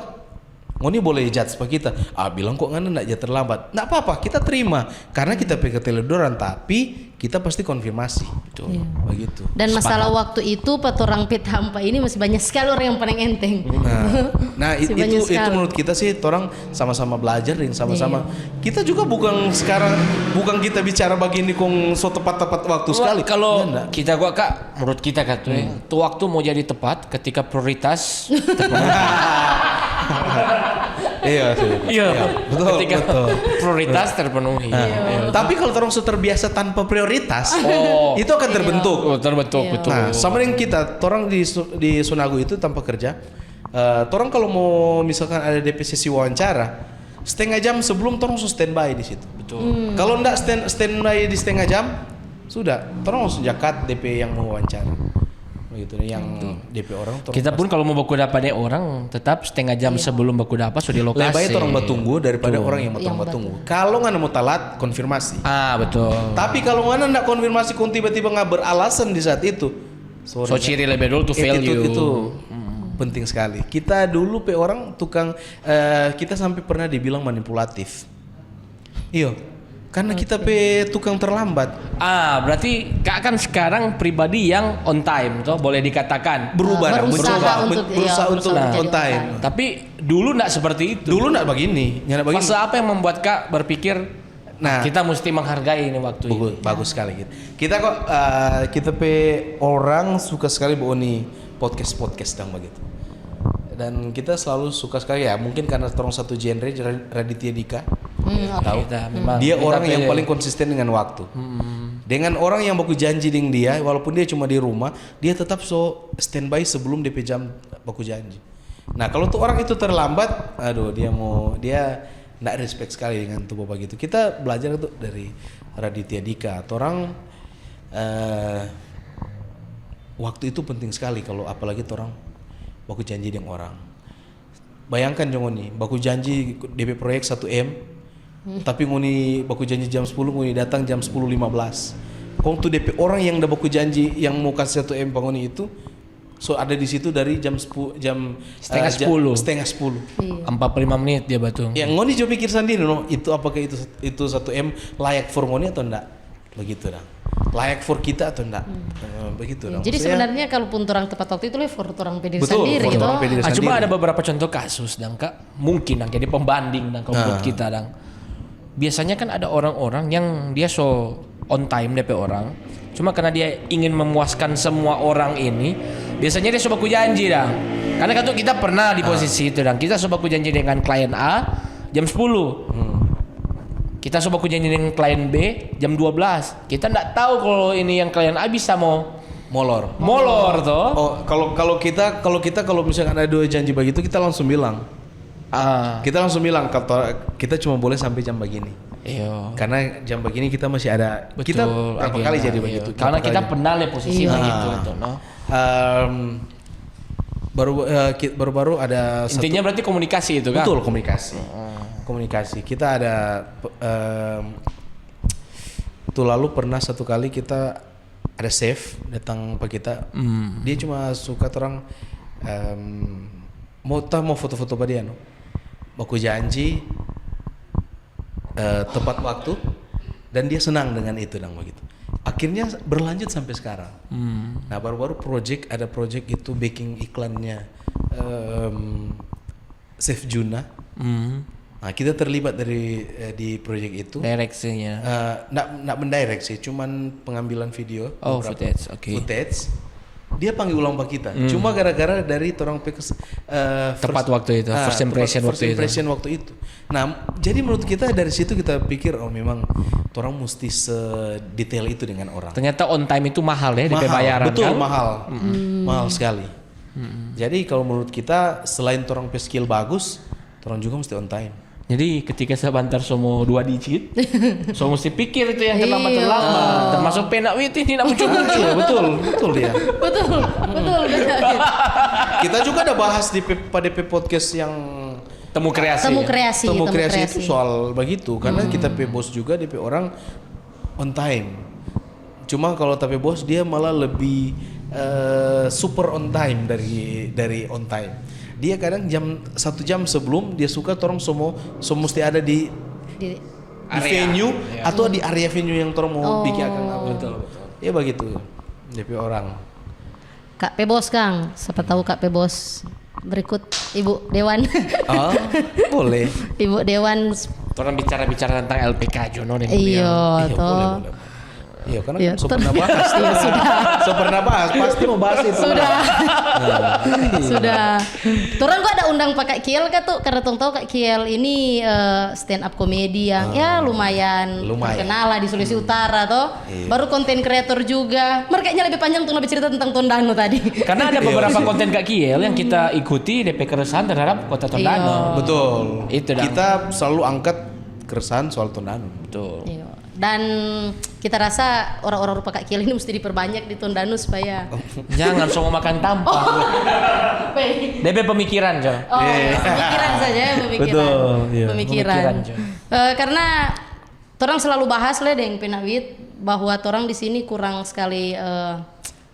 ngoni boleh judge pak kita. Bilang kok ngana enggak terlambat. Enggak apa-apa, kita terima karena kita pakai teledoran, tapi kita pasti konfirmasi. Betul. Begitu. Dan masalah waktu itu petorang pit hampa ini masih banyak sekali orang yang paling enteng. Nah itu menurut kita sih orang sama-sama belajar dan sama-sama kita juga bukan kita bicara begini kong so tepat-tepat waktu sekali. Kalau kita Kak, menurut kita kan tuh waktu mau jadi tepat ketika prioritas Iya, betul. Prioritas terpenuhi. Tapi kalau orang sudah terbiasa tanpa prioritas, itu akan terbentuk. Terbentuk, betul. Nah, sama dengan kita, orang di Sunago itu tanpa kerja, orang kalau mau misalkan ada DP sesi wawancara, setengah jam sebelum orang langsung standby di situ. Betul. Kalau enggak standby di setengah jam, sudah, orang langsung jakat DP yang mau wawancara. Begitu yang DP orang. Kita pun kalau mau baku dapat orang tetap setengah jam sebelum baku dapat sudah di lokasi. Lebih baik orang bertunggu daripada orang yang bertunggu. Kalau nggak mau telat, konfirmasi. Betul. Tapi kalau nggak konfirmasi, kau tiba-tiba nggak beralasan di saat itu, so ciri lebih dulu tuh value. Itu penting sekali. Kita dulu pe orang tukang, kita sampai pernah dibilang manipulatif. Iya. Karena kita pe tukang terlambat. Berarti Kak kan sekarang pribadi yang on time, toh boleh dikatakan. Berusaha untuk on time. Tapi dulu enggak seperti itu. Dulu enggak begini. Fase apa yang membuat Kak berpikir kita mesti menghargai ini waktu ini? Bagus sekali gitu. Kita kok kita pe orang suka sekali bawa nih podcast dan begitu. Dan kita selalu suka sekali ya, mungkin karena orang satu genre Raditya Dika. Tahu dia orang yang paling konsisten dengan waktu. Dengan orang yang baku janji dengan dia, walaupun dia cuma di rumah, dia tetap so standby sebelum DP jam baku janji. Nah kalau tuh orang itu terlambat, dia nggak respect sekali dengan tuh bapak gitu. Kita belajar tuh dari Raditya Dika. Orang waktu itu penting sekali kalau apalagi orang baku janji dengan orang. Bayangkan jongoni, baku janji DP proyek 1M. Tapi ngoni baku janji jam 10, ngoni datang jam 10.15. Kong tuh DP orang yang udah baku janji yang mau kasih 1M ngoni itu, so ada di situ dari jam 10 setengah 10. 45 menit dia batu. Ya ngoni coba pikir sendiri itu apakah itu 1M layak for ngoni atau enggak? Begitu dah. Layak for kita atau enggak? Begitu dah. Jadi sebenarnya kalaupun orang tepat waktu itu for orang pede sendiri gitu. Cuma ada beberapa contoh kasus Kak. Mungkin jadi pembanding kalau kita biasanya kan ada orang-orang yang dia so on time DP orang, cuma karena dia ingin memuaskan semua orang ini, biasanya dia so baku janji karena kan tuh kita pernah di posisi itu kita so baku janji dengan klien A jam 10, kita so baku janji dengan klien B jam 12, kita nggak tahu kalau ini yang klien A bisa mau molor toh. Kalau kita kalau misalkan ada dua janji begitu kita langsung bilang Kita langsung bilang kita cuma boleh sampai jam begini. Iya. Karena jam begini kita masih ada. Betul, Kita berapa agenda, kali jadi iya. begitu? Karena Berapa kita kali? pernah ya posisi begitu itu, no. Baru-baru ada Intinya berarti komunikasi itu kan? betul komunikasi. Komunikasi. Kita ada tuh lalu pernah satu kali kita ada chef datang ke kita. Dia cuma suka orang mau foto-foto pada dia, no. Aku janji tepat waktu dan dia senang dengan itu dan begitu. Akhirnya berlanjut sampai sekarang. Nah baru-baru ada project itu baking iklannya Chef Juna. Nah kita terlibat di project itu. Direksinya. Nggak mendirect sih, cuman pengambilan video. Oh, beberapa footage, oke. Footage. Dia panggil ulang pak kita. Cuma gara-gara dari torang Tepat waktu itu, first impression waktu itu. Nah, jadi menurut kita dari situ kita pikir memang torang mesti sedetail itu dengan orang. Ternyata on time itu mahal ya, DP Mahal, bayaran betul kan? mahal, mahal sekali. Jadi kalau menurut kita selain torang skill bagus, torang juga mesti on time. Jadi ketika sebentar semua 2 digit, so mesti pikir itu yang terlambat. Termasuk penak wit ini nak muncul-muncul. betul dia. Betul. Kita juga ada bahas di PDP podcast yang Temu kreasi. Temu kreasi itu soal begitu karena kita bos juga DP orang on time. Cuma kalau tapi bos dia malah lebih super on time dari on time. Dia kadang 1 jam sebelum dia suka torong semua mesti ada di venue atau di area venue yang torong mau bikin akan betul. Ya begitu. DP orang. Kak Pebos Kang, siapa tahu Kak Pebos berikut Ibu Dewan. Boleh. Oh. Ibu Dewan. Orang bicara tentang LPK Jono dan Iya, boleh. Iya, karena Iya, so pernah bahas. So pernah bahas, pasti mau bahas itu. Sudah. Turang gua ada undang Pak Kak Kiel kan tuh karena tong tahu Kak Kiel ini stand up komedi yang ya lumayan terkenal lah di Sulawesi Utara toh. Baru konten kreator juga. Merkanya lebih panjang untuk lebih cerita tentang Tondano tadi. Karena ada beberapa konten Kak Kiel yang kita ikuti DP keresahan terhadap Kota Tondano. Betul. Itu dah. Kita selalu angkat keresahan soal Tondano. Betul. Iya. Dan kita rasa orang-orang rupa Kak Kiel ini mesti diperbanyak di Tondano supaya Jangan semua makan tampah. DP pemikiran, Jo. pemikiran saja ya, pemikiran. Betul, iya. Pemikiran, Jo. Karena torang selalu bahas lah deng Penawit bahwa torang di sini kurang sekali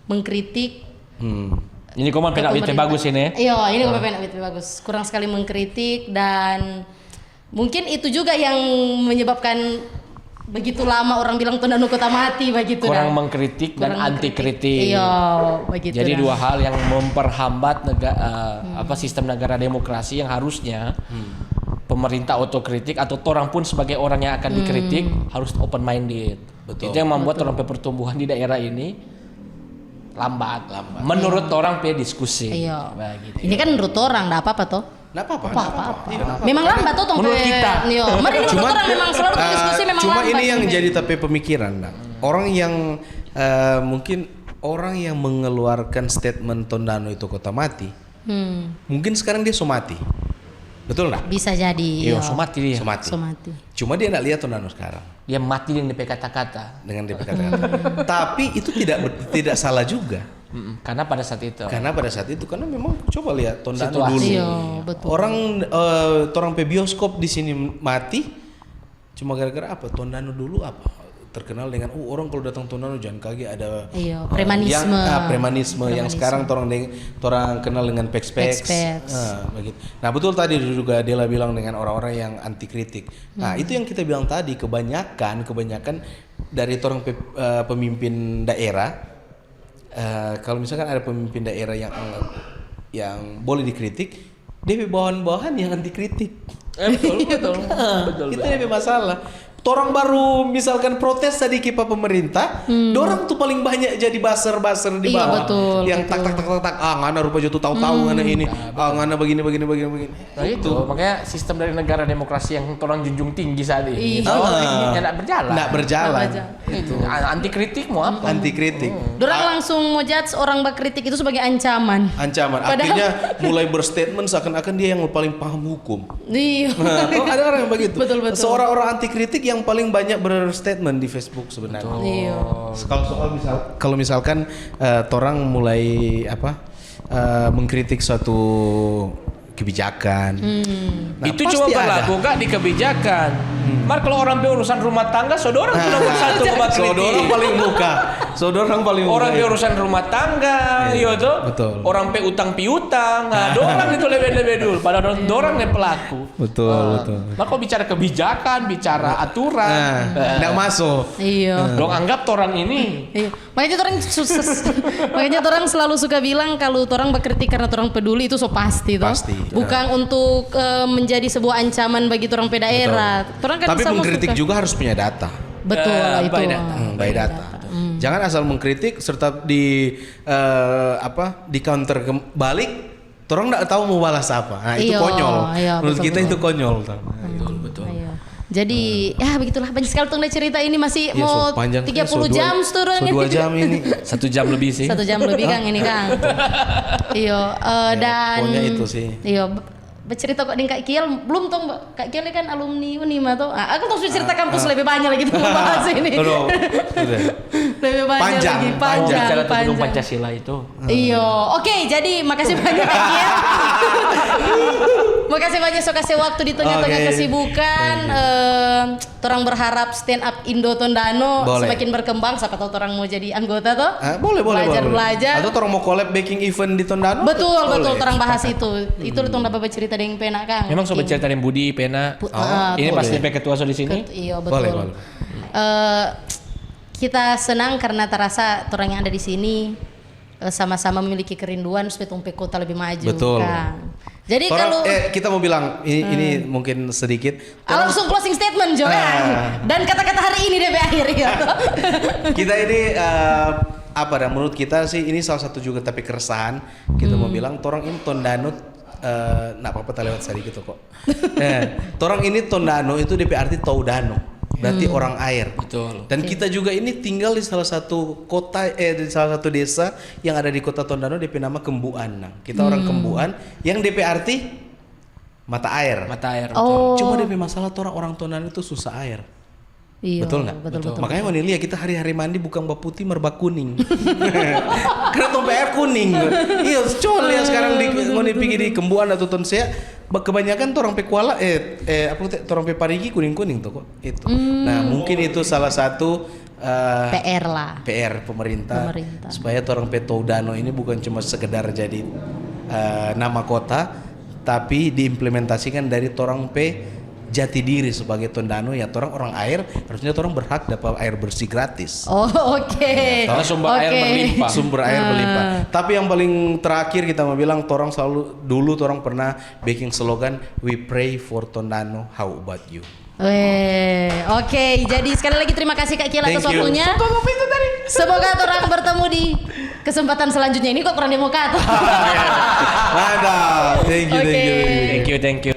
mengkritik. Ini koman penawitnya bagus ini. Iya, ini koman penawitnya bagus. Kurang sekali mengkritik dan mungkin itu juga yang menyebabkan begitu lama orang bilang Tondano kota mati begitu. Kurang mengkritik dan anti kritik. Iya, begitu. Jadi dah. dua hal yang memperhambat sistem negara demokrasi yang harusnya pemerintah otokritik atau orang pun sebagai orang yang akan dikritik harus open minded. Itu yang membuat orang pertumbuhan di daerah ini lambat. Menurut orang diskusi. Iya. Begitu. Ini kan menurut orang, enggak apa-apa toh. Nggak apa-apa. Memang lambat tuh Menurut kita. Iya. Mari ini menurut orang memang selalu diskusi memang cuma lambat. ini yang jadi tapi pemikiran, nah. Orang yang mungkin orang yang mengeluarkan statement Tondano itu kota mati, mungkin sekarang dia somati, betul nggak? Bisa jadi. Iya, somati dia. Somati. Cuma dia nggak lihat Tondano sekarang Dia mati dengan DP kata-kata. dengan dia kata-kata. Tapi itu tidak salah juga. Karena pada saat itu. Karena memang coba lihat Tondano Situasi. dulu. Iya, betul. Orang pe bioskop di sini mati cuma gara-gara apa? Tondano dulu apa? Terkenal dengan orang kalau datang Tondano jangan kaget ada premanisme. Premanisme yang sekarang orang kenal dengan peks. Begitu. Nah, betul tadi juga Dela bilang dengan orang-orang yang anti kritik. Nah, itu yang kita bilang tadi kebanyakan dari orang pemimpin daerah. Kalau misalkan ada pemimpin daerah yang boleh dikritik, dia bawahan-bawahan yang anti kritik. Betul. Itu yang masalah. Torang baru misalkan protes tadi kipa pemerintah, dorang tuh paling banyak jadi buzzer di Iya, bawah. betul, Yang tak, ngana rupa jatuh tahu-tahu ngana ini. Ngana begini. Nah itu makanya sistem dari negara demokrasi yang orang junjung tinggi saat ini. Iya. Nggak berjalan. Nggak berjalan. Itu anti kritik mau apa? Anti kritik. Dorang langsung mau judge orang berkritik itu sebagai ancaman. Ancaman. Akhirnya mulai berstatement seakan-akan dia yang paling paham hukum. Iya. Nah, ada orang yang begitu. Betul. Seorang orang anti kritik yang paling banyak berstatement di Facebook sebenarnya. Iya. Kalau misalkan torang mulai mengkritik suatu kebijakan. Nah, itu pasti cuma ada. berlaku kak di kebijakan. Mar kalau orang urusan rumah tangga, saudara itu nomor satu rumah kritik. Saudara paling muka. Orang urusan rumah tangga, iya tuh. Betul. Orang utang piutang, nah dorang itu lebih dulu. Padahal dorang yang pelaku. Betul. Nah kalau bicara kebijakan, bicara aturan, Nggak masuk. Iya. dong anggap orang ini. Iya. Makanya orang selalu suka bilang kalau orang berkritik karena orang peduli itu so pasti toh. Pasti. Bukan untuk menjadi sebuah ancaman bagi orang pe daerah. Orang kan Tapi sama mengkritik suka. juga harus punya data. Betul itu. by data. By data. Jangan asal mengkritik serta di counter balik, orang nggak tahu mau balas apa. Nah, itu Iya, konyol. iya, Menurut betul, kita betul. itu konyol. Betul. Iya. Jadi ya begitulah banyak sekali tuh cerita ini masih Ya, mau so panjang. 30 jam seterusnya. 2 jam ini. 1 jam lebih sih. 1 jam lebih Kang ini Kang. Iya, dan pokoknya itu sih. Iya, bercerita kok dengan Kak Kiel belum toh Mbak. Kak Kiel ini kan alumni Unima toh. Aku tuh cerita kampus lebih banyak lagi tuh bahas ini. Lebih banyak Panjang, lagi panjang. Bicara tentang panjang. Pancasila itu. Iya, oke. Jadi makasih banyak Kak Kiel. Makasih banyak so kasih waktu di tengah-tengah Oke. kesibukan. Orang berharap stand up Indo Tondano Boleh. semakin berkembang. Siapa tahu orang mau jadi anggota toh? Boleh. Belajar. Atau orang mau collab baking event di Tondano? Betul, Boleh. orang bahas itu. Itu tong dapat cerita dengan Pena Kang. Memang sobat cerita dengan Budi, Pena. Ini boleh. pasti DP ketua so di sini. Iya betul. Boleh. Kita senang karena terasa orang yang ada di sini sama-sama memiliki kerinduan supaya Tumpe Kota lebih maju. Betul. Kang. Jadi Orang, kalau kita mau bilang ini mungkin sedikit. langsung closing statement Jo Kang. Dan kata-kata hari ini DP akhir ya. Kita ini menurut kita sih ini salah satu juga tapi keresahan kita mau bilang torang ini Tondano nak apa-apa tak lewat sedikit kok. Torang ini Tondano itu DP arti Taudano. Berarti orang air. Betul. Dan kita juga ini tinggal di salah satu kota di salah satu desa yang ada di kota Tondano DP nama Kembuan. Nah, kita orang Kembuan yang DP arti mata air. Mata air. Oh. Cuma DP masalah orang Tondano itu susah air. Iya, Betul nggak? Betul. Makanya mau lihat kita hari-hari mandi bukan bak putih merbak kuning. Karena tompe air kuning. Iya, coba lihat sekarang mau pergi di Kembuan atau Tonsea, kebanyakan orang pe kuala orang pe parigi kuning-kuning tuh kok. Itu. Nah, mungkin itu salah satu PR lah. PR pemerintah. Supaya orang pe Taudano ini bukan cuma sekedar jadi nama kota, tapi diimplementasikan dari orang pe jati diri sebagai Tondano ya orang air harusnya orang berhak dapat air bersih gratis. Oh, oke. Karena sumber air berlimpah. Sumber air berlimpah. Tapi yang paling terakhir kita mau bilang orang selalu dulu orang pernah bikin slogan we pray for Tondano, how about you? Oke. Jadi sekali lagi terima kasih Kak Kiel atas Thank you. waktunya. Semoga orang bertemu di kesempatan selanjutnya. Ini kok kurang demokrat. Mantap. Thank you. Oke. Thank you.